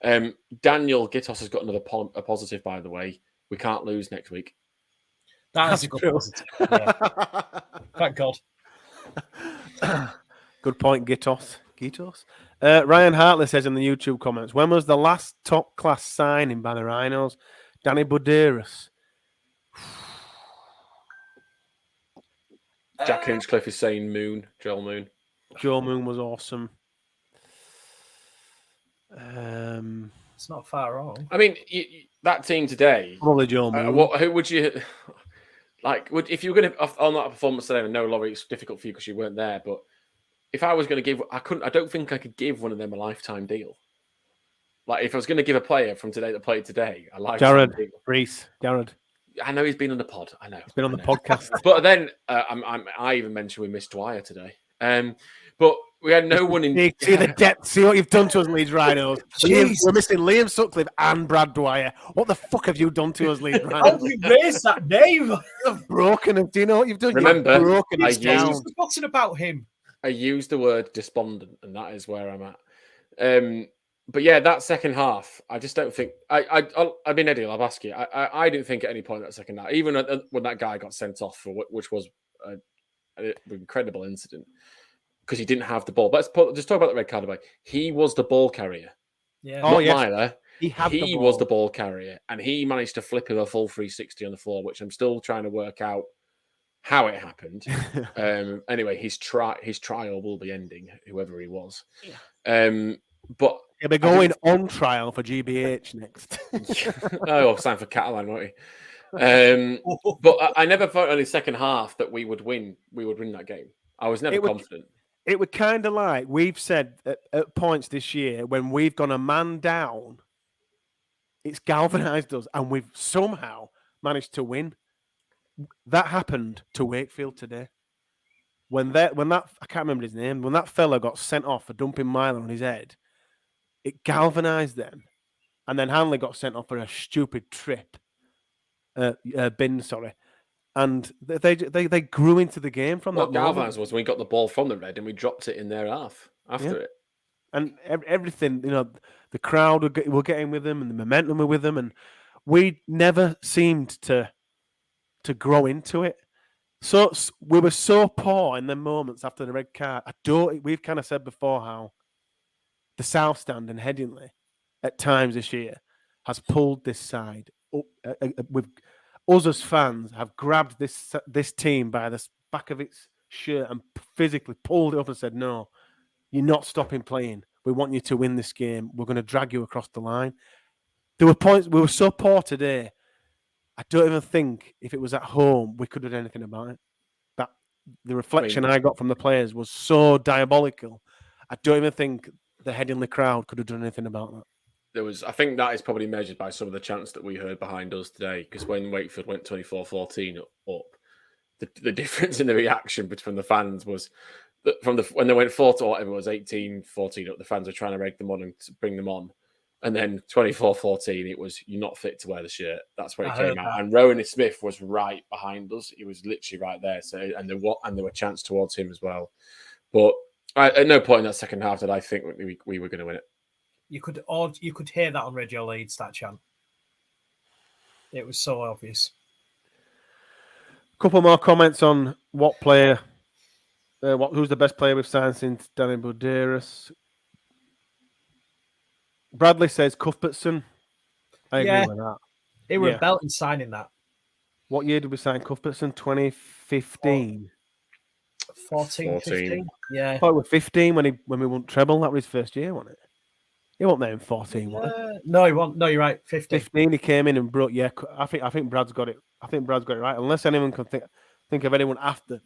[SPEAKER 4] Daniel Gittos has got another a positive, by the way. We can't lose next week.
[SPEAKER 3] That's a good positive. Yeah. Thank God.
[SPEAKER 1] Good point, Gittos. Ryan Hartley says in the YouTube comments, when was the last top class signing by the Rhinos? Danny Buderas.
[SPEAKER 4] Jack Hinchcliffe is saying Joel Moon.
[SPEAKER 1] Joel Moon was awesome.
[SPEAKER 3] It's not far wrong.
[SPEAKER 4] I mean, that team today.
[SPEAKER 1] Probably Joel Moon.
[SPEAKER 4] Who would you like? If you were going to on that performance today? And no, Laurie, it's difficult for you because you weren't there. But if I was going to give, I couldn't. I don't think I could give one of them a lifetime deal. Like if I was going to give a player from today that played today a lifetime deal.
[SPEAKER 1] Reese, Jared.
[SPEAKER 4] I know he's been on the pod. I know
[SPEAKER 1] he's been on the podcast.
[SPEAKER 4] But then I even mentioned we missed Dwyer today. But we had no one in.
[SPEAKER 1] See the depth. See what you've done to us, Leeds Rhinos. We're missing Liam Sutcliffe and Brad Dwyer. What the fuck have you done to us, Leeds Rhinos?
[SPEAKER 3] How have you raised that name?
[SPEAKER 1] You've broken him. Do you know what you've done?
[SPEAKER 4] Remember,
[SPEAKER 1] you've broken
[SPEAKER 3] I've forgotten about him.
[SPEAKER 4] I used the word despondent, and that is where I'm at. But yeah, that second half, I just don't think. I mean, Eddie, I'll ask you. I didn't think at any point that second half, even when that guy got sent off for which was an incredible incident, because he didn't have the ball. But let's just talk about the red card. He was the ball carrier.
[SPEAKER 3] Yeah.
[SPEAKER 4] Not Myler.
[SPEAKER 1] He
[SPEAKER 4] was the ball carrier, and he managed to flip him a full 360 on the floor, which I'm still trying to work out how it happened. Anyway, his trial will be ending, whoever he was.
[SPEAKER 1] Yeah.
[SPEAKER 4] But
[SPEAKER 1] he'll be going on trial for GBH next.
[SPEAKER 4] I'll sign for Catalan, won't he? But I never thought in the second half that we would win. We would win that game. I was never confident.
[SPEAKER 1] It would kind of like we've said at points this year when we've gone a man down. It's galvanized us, and we've somehow managed to win. That happened to Wakefield today. When that I can't remember his name. When that fella got sent off for dumping Myler on his head, it galvanized them, and then Hanley got sent off for a stupid trip. Bin, sorry, and they grew into the game from that. What
[SPEAKER 4] galvanized was when we got the ball from the red and we dropped it in their half after it,
[SPEAKER 1] and everything. The crowd were getting with them, and the momentum were with them, and we never seemed to grow into it. So we were so poor in the moments after the red card. We've kind of said before how the South Stand and Headingley at times this year has pulled this side up. With us as fans have grabbed this team by the back of its shirt and physically pulled it up and said, "No, you're not stopping playing. We want you to win this game. We're going to drag you across the line." There were points we were so poor today. I don't even think if it was at home we could have done anything about it. That the reflection I got from the players was so diabolical. I don't even think the Headingley crowd could have done anything about that.
[SPEAKER 4] I think that is probably measured by some of the chants that we heard behind us today. Because when Wakefield went 24-14 up, the difference in the reaction between the fans was that when they went 4 to whatever it was 18-14 up, the fans were trying to reg them on and bring them on. And then 24-14, it was, "You're not fit to wear the shirt." That's where it came out. And Rowan Smith was right behind us. He was literally right there. So and there were chants towards him as well. But at no point in that second half did I think we were going to win it.
[SPEAKER 3] You could hear that on Radio Leeds, that chant. It was so obvious.
[SPEAKER 1] A couple more comments on what player, who's the best player we've signed since Danny Buderas. Bradley says Cuthbertson. I agree with that.
[SPEAKER 3] They were a belt in signing that.
[SPEAKER 1] What year did we sign Cuthbertson? 2015.
[SPEAKER 3] 14, 15. Yeah.
[SPEAKER 1] I thought it was 15 when we won treble. That was his first year, wasn't it? He wasn't there in 14, was he?
[SPEAKER 3] No, he wasn't. No, you're right. 15.
[SPEAKER 1] 15, he came in and broke. Yeah, I think Brad's got it. I think Brad's got it right. Unless anyone can think of anyone after.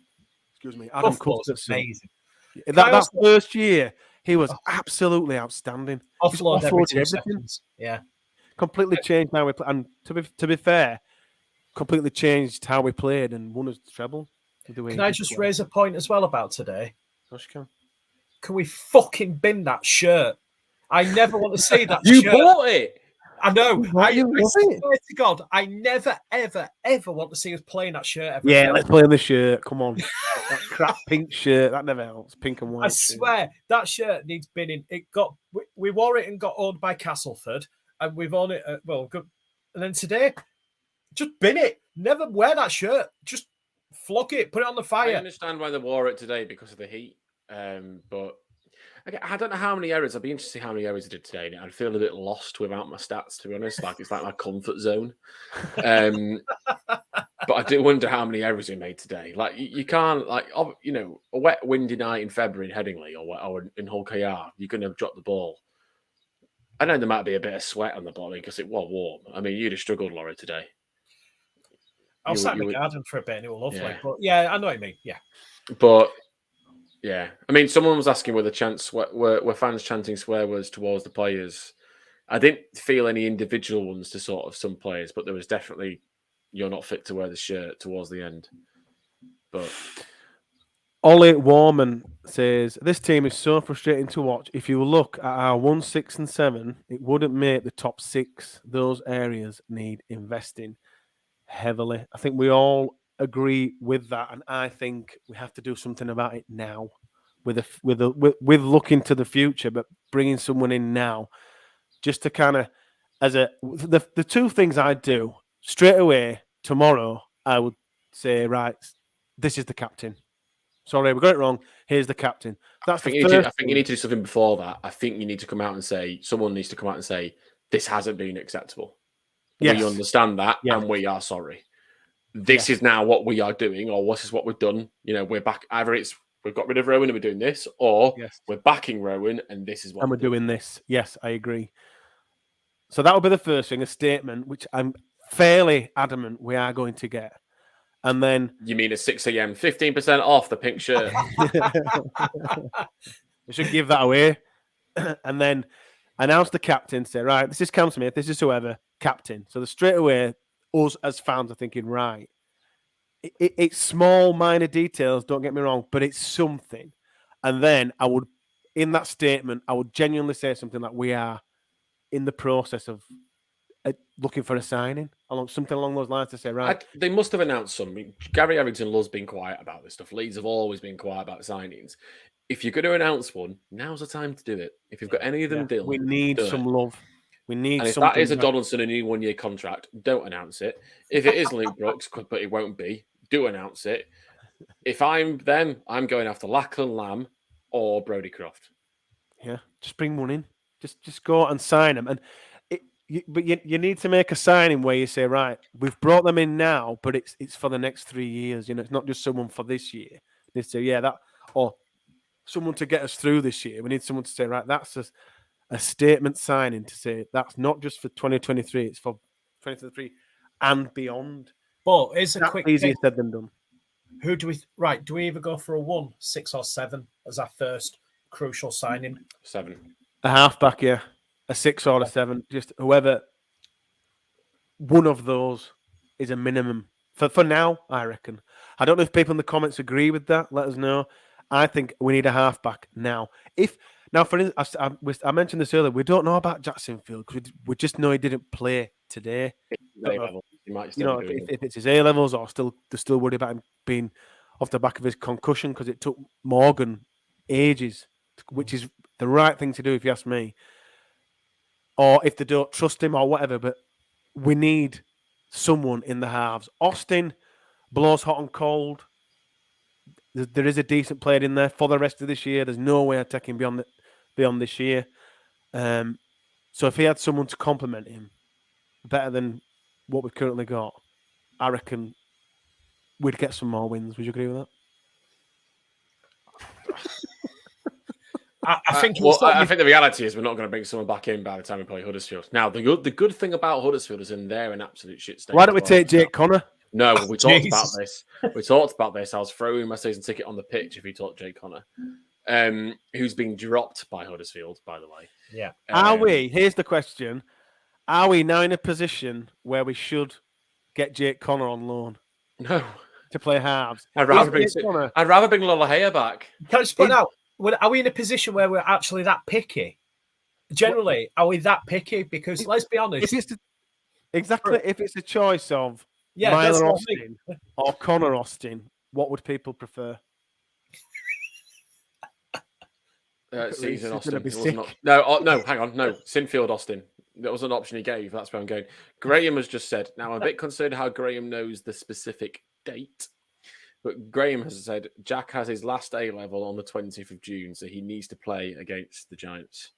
[SPEAKER 1] Excuse me, Adam Cuthbertson.
[SPEAKER 3] Amazing.
[SPEAKER 1] That first year, he was absolutely outstanding.
[SPEAKER 3] Offload every 2 seconds. Yeah.
[SPEAKER 1] Completely changed how we play. And to be fair, completely changed how we played and won us the treble.
[SPEAKER 3] Can I just raise a point as well about today?
[SPEAKER 1] Gosh, can.
[SPEAKER 3] Can we fucking bin that shirt? I never want to see that
[SPEAKER 4] You
[SPEAKER 3] shirt.
[SPEAKER 4] bought it.
[SPEAKER 3] I know. I
[SPEAKER 1] You love it.
[SPEAKER 3] swear to God, I never, ever, ever want to see us playing that shirt ever
[SPEAKER 1] Yeah,
[SPEAKER 3] again.
[SPEAKER 1] let's play in the shirt. Come on. That crap pink shirt. That never helps. Pink and white.
[SPEAKER 3] I swear that shirt needs binning. It got we wore it and got owned by Castleford, and we've owned it. Good. And then today, just bin it. Never wear that shirt. Just flog it. Put it on the
[SPEAKER 4] I
[SPEAKER 3] fire.
[SPEAKER 4] understand why they wore it today because of the heat. But I don't know how many errors. I'd be interested to see how many errors I did today. I'd feel a bit lost without my stats, to be honest. Like it's like my comfort zone. But I do wonder how many errors we made today. Like you can't, like a wet, windy night in February in Headingley or in Hull KR, you're going to drop the ball. I know there might be a bit of sweat on the body because it was warm. I mean, you'd have struggled, Laurie, today.
[SPEAKER 3] I was sat in the garden for a bit and it was lovely.
[SPEAKER 4] Yeah.
[SPEAKER 3] But yeah, I know what you mean. Yeah.
[SPEAKER 4] But yeah, I mean, someone was asking were fans chanting swear words towards the players. I didn't feel any individual ones to sort of some players, but there was definitely "you're not fit to wear the shirt" towards the end. But
[SPEAKER 1] Ollie Warman says this team is so frustrating to watch. If you look at our 1, 6, and 7, it wouldn't make the top 6. Those areas need investing heavily. I think we all agree with that, and I think we have to do something about it now. With looking to the future, but bringing someone in now, just to kind of the two things I'd do straight away tomorrow. I would say, right, this is the captain. Sorry, we got it wrong. Here's the captain.
[SPEAKER 4] I think you need to do something before that. I think you need to come out and say, someone needs to come out and say, this hasn't been acceptable.
[SPEAKER 1] Yes.
[SPEAKER 4] We understand that, and we are sorry. This is now what we are doing, or this is what we've done. We're back. Either we've got rid of Rowan and we're doing this, or we're backing Rowan and this is what
[SPEAKER 1] we're doing this. Yes, I agree. So that would be the first thing, a statement, which I'm fairly adamant we are going to get. And then...
[SPEAKER 4] You mean at 6 a.m., 15% off the pink shirt.
[SPEAKER 1] We should give that away. And then announce the captain, say, right, this is Cam Smith, this is whoever, captain. So straight away, us as fans are thinking, right, it's small, minor details, don't get me wrong, but it's something. And then in that statement, I would genuinely say something like, we are in the process of looking for a signing, something along those lines to say, right.
[SPEAKER 4] They must have announced something. Gary Errington loves being quiet about this stuff. Leeds have always been quiet about signings. If you're going to announce one, now's the time to do it. If you've got any of them,
[SPEAKER 1] we need some love. We need.
[SPEAKER 4] And if that is a Donaldson a new 1-year contract, don't announce it. If it is Luke Brooks, but it won't be, do announce it. If I'm them, I'm going after Lachlan Lamb or Brodie Croft.
[SPEAKER 1] Yeah, just bring one in. Just go and sign them. And you need to make a signing where you say, right, we've brought them in now, but it's for the next 3 years. It's not just someone for this year. They say, or someone to get us through this year. We need someone to say, right, that's a statement signing to say that's not just for 2023, it's for 2023 and beyond.
[SPEAKER 3] But it's a quick
[SPEAKER 1] easier said than done.
[SPEAKER 3] Who do we either go for a 1, 6, or 7 as our first crucial signing?
[SPEAKER 4] 7.
[SPEAKER 1] A halfback, yeah. A 6 or a 7. Just whoever. One of those is a minimum. For now, I reckon. I don't know if people in the comments agree with that. Let us know. I think we need a halfback now. For instance, I mentioned this earlier. We don't know about Jackson Field because we just know he didn't play today. If it's his A levels or they're still worried about him being off the back of his concussion because it took Morgan ages, which is the right thing to do if you ask me. Or if they don't trust him or whatever, but we need someone in the halves. Austin blows hot and cold. There is a decent player in there for the rest of this year. There's no way I'd take him beyond this year. So if he had someone to complement him better than what we've currently got, I reckon we'd get some more wins. Would you agree with that?
[SPEAKER 3] I think
[SPEAKER 4] the reality is we're not going to bring someone back in by the time we play Huddersfield. Now, the good thing about Huddersfield is they're an absolute shit state.
[SPEAKER 1] Why don't we take Jake Connor?
[SPEAKER 4] No, we talked about this. We talked about this. I was throwing my season ticket on the pitch if he taught Jake Connor, who's been dropped by Huddersfield, by the way.
[SPEAKER 3] Yeah.
[SPEAKER 1] Are we? Here's the question. Are we now in a position where we should get Jake Connor on loan?
[SPEAKER 4] No.
[SPEAKER 1] to play halves.
[SPEAKER 4] I'd rather bring Lola back.
[SPEAKER 3] Can I just point out, are we in a position where we're actually that picky? Generally, are we that picky? Because let's be honest.
[SPEAKER 1] If it's a choice of
[SPEAKER 3] that's
[SPEAKER 1] Myler
[SPEAKER 3] what I
[SPEAKER 1] Austin or Connor Austin, what would people prefer?
[SPEAKER 4] Season Austin.
[SPEAKER 1] Sick.
[SPEAKER 4] No, hang on. No, Sinfield Austin. That was an option he gave. That's where I'm going. Graham has just said, now I'm a bit concerned how Graham knows the specific date. But Graham has said Jack has his last A-level on the 20th of June, so he needs to play against the Giants.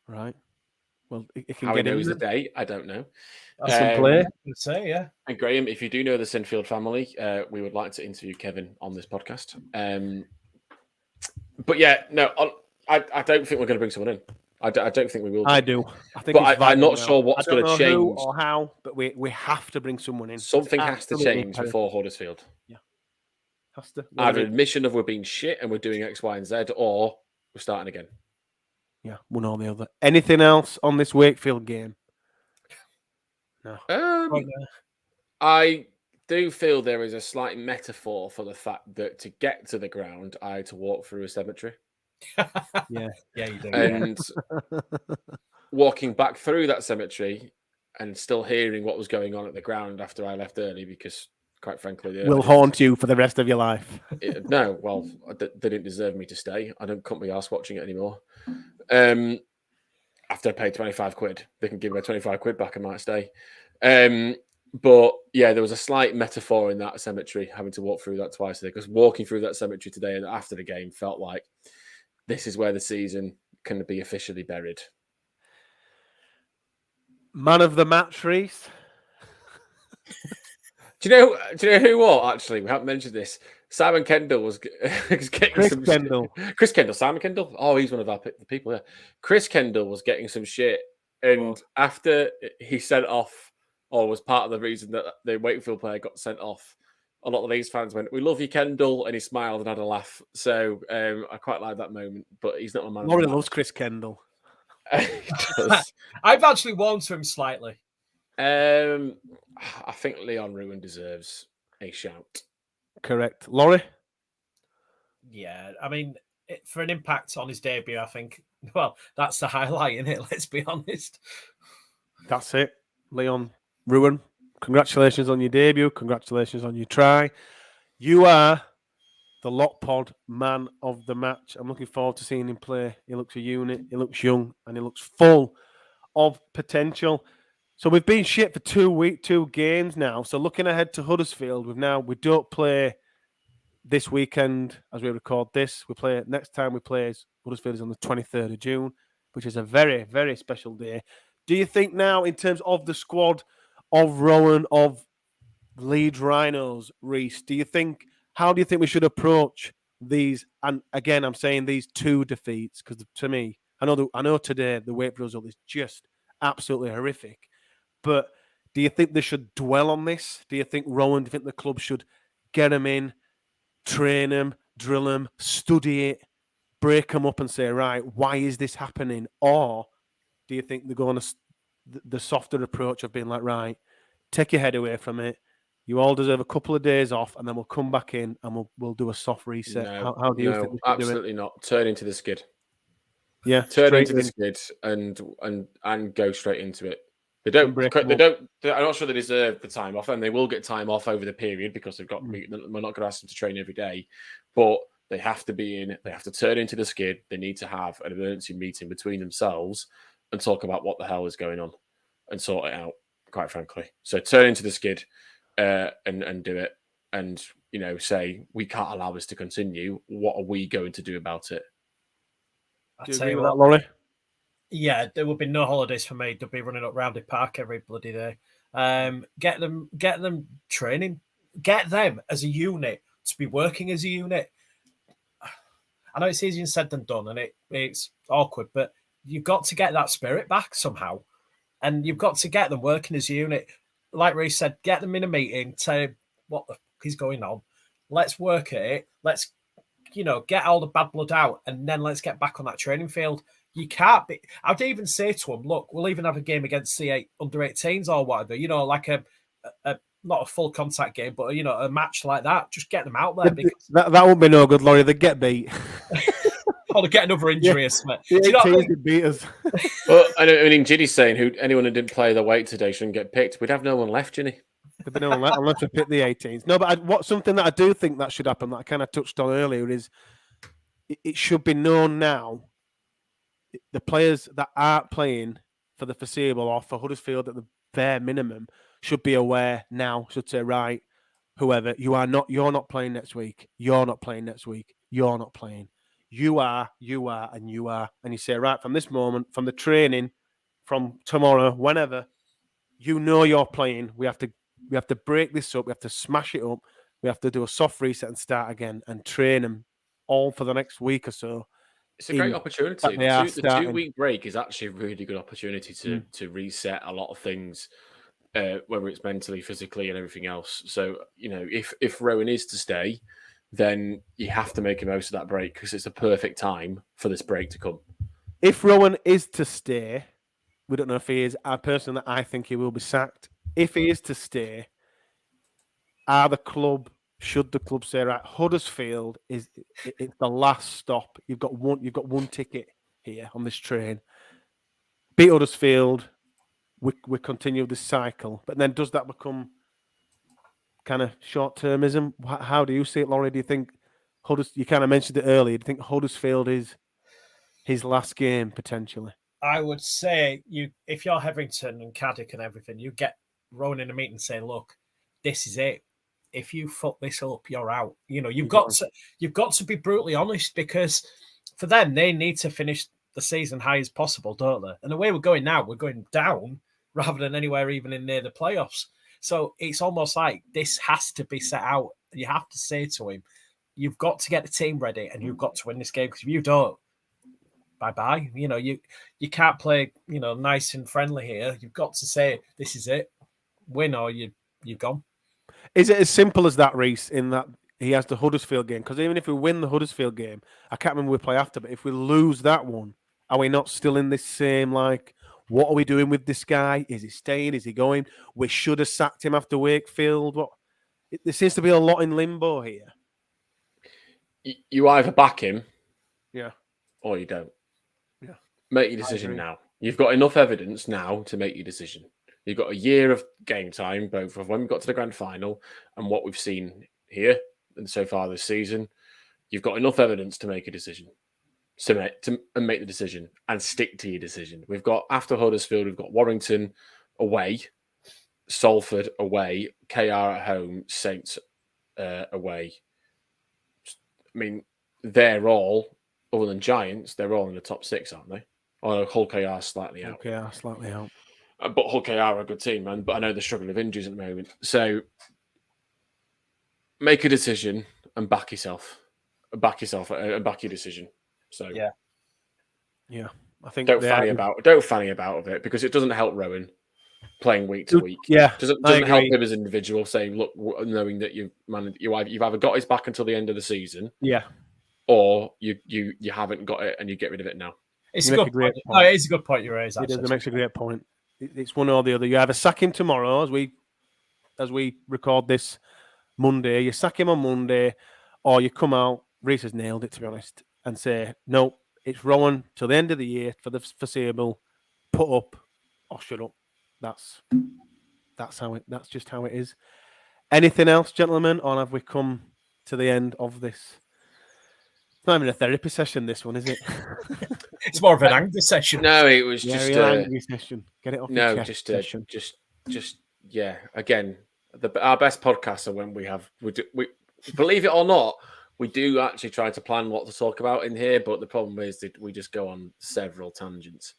[SPEAKER 1] Right. Well, it can
[SPEAKER 4] how
[SPEAKER 1] get
[SPEAKER 4] he
[SPEAKER 1] in
[SPEAKER 4] knows the date, I don't know.
[SPEAKER 1] Play.
[SPEAKER 3] Say, yeah.
[SPEAKER 4] And Graham, if you do know the Sinfield family, we would like to interview Kevin on this podcast. But yeah, no, I don't think we're going to bring someone in. I don't think we will.
[SPEAKER 1] I do. I think,
[SPEAKER 4] but I'm not sure what's going to change
[SPEAKER 1] who or how. But we have to bring someone in.
[SPEAKER 4] Something has to change before Huddersfield.
[SPEAKER 1] Yeah, has to.
[SPEAKER 4] Either admission of we're being shit and we're doing X, Y, and Z, or we're starting again.
[SPEAKER 1] Yeah, one or the other. Anything else on this Wakefield game? No.
[SPEAKER 4] I do feel there is a slight metaphor for the fact that to get to the ground, I had to walk through a cemetery.
[SPEAKER 3] Yeah, you do.
[SPEAKER 4] And walking back through that cemetery and still hearing what was going on at the ground after I left early, because quite frankly,
[SPEAKER 1] will haunt you for the rest of your life.
[SPEAKER 4] No, well, they didn't deserve me to stay. I couldn't be arsed watching it anymore. After I paid 25 quid, they can give me 25 quid back. I might stay. But yeah, there was a slight metaphor in that cemetery, having to walk through that twice today, because walking through that cemetery today and after the game felt like this is where the season can be officially buried.
[SPEAKER 1] Man of the match, Reese.
[SPEAKER 4] Do you know who what? Actually, we haven't mentioned this. Simon Kendall was getting Chris Kendall. Simon Kendall. Oh, he's one of our people. Yeah. Chris Kendall was getting some shit, and after he sent off, or was part of the reason that the Wakefield player got sent off, a lot of Leeds fans went, "We love you, Kendall," and he smiled and had a laugh. So I quite like that moment. But he's not a man.
[SPEAKER 1] Laurie loves Chris Kendall.
[SPEAKER 3] I've actually warmed to him slightly.
[SPEAKER 4] I think Leon Ruin deserves a shout.
[SPEAKER 1] Correct. Laurie?
[SPEAKER 3] Yeah, I mean, for an impact on his debut, I think, well, that's the highlight, isn't it? Let's be honest.
[SPEAKER 1] That's it. Leon Ruin, congratulations on your debut. Congratulations on your try. You are the Lot Pod man of the match. I'm looking forward to seeing him play. He looks a unit, he looks young, and he looks full of potential. So we've been shit for 2 games now. So looking ahead to Huddersfield, we don't play this weekend as we record this. Next time we play Huddersfield is on the 23rd of June, which is a very, very special day. Do you think now, in terms of the squad of Rowan, of Leeds Rhinos, Reese, how do you think we should approach these? And again, I'm saying these 2 defeats, because to me, I know today the Wakefield result is just absolutely horrific. But do you think they should dwell on this? Do you think the club should get them in, train them, drill them, study it, break them up and say, right, why is this happening? Or do you think they're going to the softer approach of being like, right, take your head away from it. You all deserve a couple of days off, and then we'll come back in and we'll do a soft reset.
[SPEAKER 4] No,
[SPEAKER 1] how do you think we should
[SPEAKER 4] absolutely
[SPEAKER 1] do it?
[SPEAKER 4] not. Turn into the skid.
[SPEAKER 1] Yeah,
[SPEAKER 4] turn into the skid and go straight into it. I'm not sure they deserve the time off, and they will get time off over the period because we're not going to ask them to train every day, but they have to be in. They have to turn into the skid. They need to have an emergency meeting between themselves and talk about what the hell is going on and sort it out. Quite frankly, so turn into the skid and do it, and say we can't allow this to continue. What are we going to do about it?
[SPEAKER 1] Do you agree with that, Laurie?
[SPEAKER 3] Yeah, there will be no holidays for me. They'll be running up Roundy Park every bloody day. Get them training. Get them as a unit to be working as a unit. I know it's easier said than done, and it's awkward, but you've got to get that spirit back somehow, and you've got to get them working as a unit. Like Reece said, get them in a meeting, say what the fuck is going on. Let's work at it. Let's get all the bad blood out, and then let's get back on that training field. You can't be. I'd even say to them, look, we'll even have a game against the under-18s or whatever. Like a not a full contact game, but a match like that, just get them out there because
[SPEAKER 1] that won't be no good, Laurie. They get beat.
[SPEAKER 3] or to get another injury. Do
[SPEAKER 1] The
[SPEAKER 3] you know what I
[SPEAKER 1] 18s
[SPEAKER 3] mean?
[SPEAKER 1] would beat us.
[SPEAKER 4] Well, I mean, Ginny's saying anyone who didn't play their weight today shouldn't get picked. We'd have no one left, Ginny.
[SPEAKER 1] There'd be no one left unless we pick the 18s. No, but something that I do think that should happen that I kind of touched on earlier is it should be known now. The players that aren't playing for the foreseeable or for Huddersfield at the bare minimum should be aware now. Should say, right, whoever you're not playing next week. You're not playing next week. You're not playing. You are, and you are. And you say, right, from this moment, from the training, from tomorrow, whenever, you're playing. We have to break this up. We have to smash it up. We have to do a soft reset and start again and train them all for the next week or so.
[SPEAKER 4] It's a great opportunity. The 2 week break is actually a really good opportunity to reset a lot of things, whether it's mentally, physically, and everything else. So, if Rowan is to stay, then you have to make the most of that break because it's a perfect time for this break to come.
[SPEAKER 1] If Rowan is to stay, we don't know if he is. Personally, I think he will be sacked. If he is to stay, should the club say, right, Huddersfield it's the last stop. You've got one ticket here on this train. Beat Huddersfield, we continue this cycle. But then does that become kind of short-termism? How do you see it, Laurie? Do you think you kind of mentioned it earlier, do you think Huddersfield is his last game potentially?
[SPEAKER 3] I would say if you're Hetherington and Caddick and everything, you get Rowan in a meeting and say, look, this is it. If you fuck this up, you're out. You've got to be brutally honest because for them, they need to finish the season high as possible, don't they? And the way we're going now, we're going down rather than anywhere even in near the playoffs. So it's almost like this has to be set out. You have to say to him, you've got to get the team ready and you've got to win this game because if you don't, bye-bye. You can't play, nice and friendly here. You've got to say, this is it. Win or you're gone.
[SPEAKER 1] Is it as simple as that, Reece, in that he has the Huddersfield game? Because even if we win the Huddersfield game, I can't remember we play after, but if we lose that one, are we not still in this same, what are we doing with this guy? Is he staying? Is he going? We should have sacked him after Wakefield. There seems to be a lot in limbo here.
[SPEAKER 4] You either back him,
[SPEAKER 1] or
[SPEAKER 4] you don't.
[SPEAKER 1] Yeah.
[SPEAKER 4] Make your decision now. You've got enough evidence now to make your decision. You've got a year of game time, both of when we got to the grand final and what we've seen here and so far this season. You've got enough evidence to make a decision, to make the decision and stick to your decision. We've got, after Huddersfield, we've got Warrington away, Salford away, KR at home, Saints away. I mean, they're all, other than Giants, they're all in the top 6, aren't they? Or Hull KR slightly out.
[SPEAKER 1] KR slightly out.
[SPEAKER 4] But Hull KR are a good team, man. But I know they're struggling with injuries at the moment. So make a decision and back yourself. And back your decision. So
[SPEAKER 1] yeah. I think
[SPEAKER 4] don't fanny about of it because it doesn't help Rowan playing week to week.
[SPEAKER 1] Yeah,
[SPEAKER 4] doesn't help him as an individual. Saying, look, knowing that you've either got his back until the end of the season, or you haven't got it and you get rid of it now.
[SPEAKER 3] It's a good point. No, it is a good point you raise.
[SPEAKER 1] It makes a great point. It's one or the other. You either sack him tomorrow, as we record this Monday. You sack him on Monday, or you come out. Reece has nailed it, to be honest, and say no. It's Rowan till the end of the year for the foreseeable. Put up or shut up. That's just how it is. Anything else, gentlemen, or have we come to the end of this? It's not even a therapy session, this one, is it?
[SPEAKER 3] It's more of an angry session.
[SPEAKER 4] No, it was just
[SPEAKER 1] an angry session. Get it off your chest.
[SPEAKER 4] Again, our best podcasts are when we believe it or not, we do actually try to plan what to talk about in here, but the problem is that we just go on several tangents.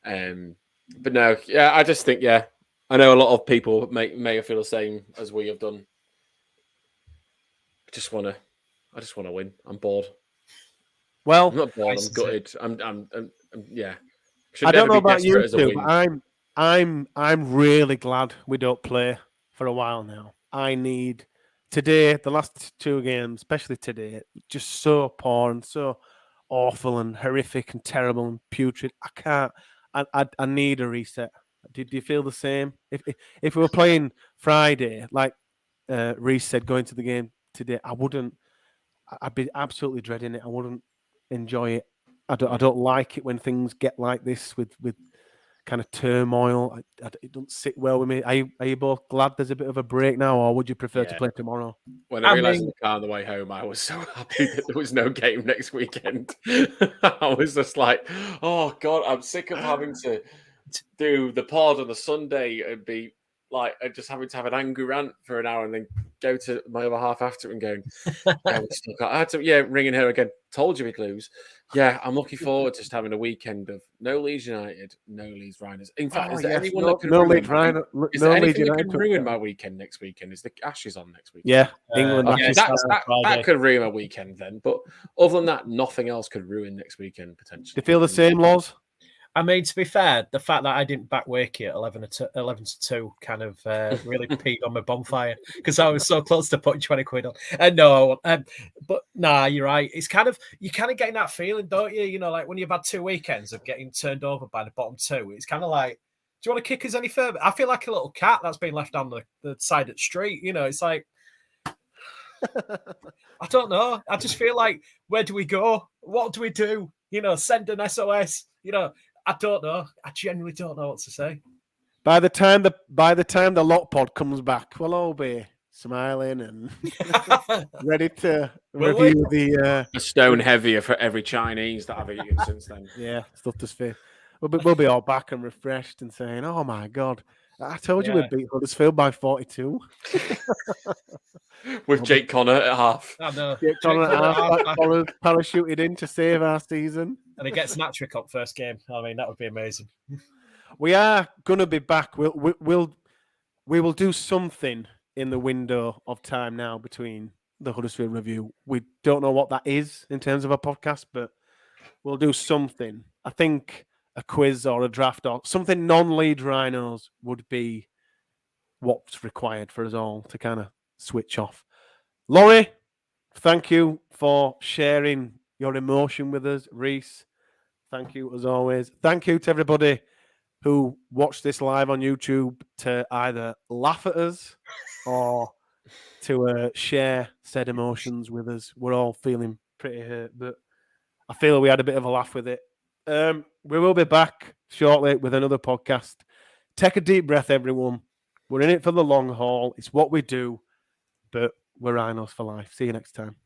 [SPEAKER 4] But no, I just think, I know a lot of people may feel the same as we have done. I just want to win. I'm bored.
[SPEAKER 1] Well,
[SPEAKER 4] I'm not bored. I'm gutted. I'm
[SPEAKER 1] I don't know about you two, but I'm really glad we don't play for a while now. I need today, the last 2 games, especially today, just so poor and so awful and horrific and terrible and putrid. I can't. I need a reset. Do you feel the same? If we were playing Friday, like Reece said, going to the game today, I'd be absolutely dreading it. I wouldn't enjoy it. I don't like it when things get like this with kind of turmoil. It doesn't sit well with me. Are you both glad there's a bit of a break now, or would you prefer to play tomorrow?
[SPEAKER 4] When I realised in the car on the way home, I was so happy that there was no game next weekend. I was just like, oh God, I'm sick of having to do the pod on a Sunday and be like just having to have an angry rant for an hour and then go to my other half after it and going, yeah, I had to, ringing her again. Told you we'd lose. Yeah, I'm looking forward to just having a weekend of no Leeds United, no Leeds Rhinos. In fact, is there anyone that can ruin my weekend next weekend? Is the Ashes on next weekend?
[SPEAKER 1] Yeah, England.
[SPEAKER 4] That could ruin my weekend then. But other than that, nothing else could ruin next weekend potentially.
[SPEAKER 1] Do you feel the same, Loz?
[SPEAKER 3] I mean, to be fair, the fact that I didn't back Wakey at 11 to 2 kind of really peed on my bonfire because I was so close to putting 20 quid on. But nah, you're right. It's you're kind of getting that feeling, don't you? You know, like when you've had 2 weekends of getting turned over by the bottom 2, it's kind of like, do you want to kick us any further? I feel like a little cat that's been left on the side of the street. You know, it's like, I don't know. I just feel like, where do we go? What do we do? You know, send an SOS. You know, I don't know. I genuinely don't know what to say.
[SPEAKER 1] By the time the lot pod comes back, we'll all be smiling and ready to review the
[SPEAKER 4] a stone heavier for every Chinese that I've eaten since then.
[SPEAKER 1] Yeah, stuff to spin. We'll be all back and refreshed and saying, "Oh my God, I told you we'd beat Huddersfield by 42."
[SPEAKER 4] With Jake Connor at half.
[SPEAKER 3] I know.
[SPEAKER 1] Jake Connor at half, parachuted in to save our season.
[SPEAKER 3] And he gets an hat-trick up first game. I mean, that would be amazing.
[SPEAKER 1] We are gonna be back. We will do something in the window of time now between the Huddersfield review. We don't know what that is in terms of a podcast, but we'll do something. I think a quiz or a draft or something non-Leeds Rhinos would be what's required for us all to kind of switch off. Laurie, thank you for sharing your emotion with us. Reece, thank you as always. Thank you to everybody who watched this live on YouTube to either laugh at us or to share said emotions with us. We're all feeling pretty hurt, but I feel we had a bit of a laugh with it. We will be back shortly with another podcast. Take a deep breath, everyone. We're in it for the long haul. It's what we do, but we're Rhinos for life. See you next time.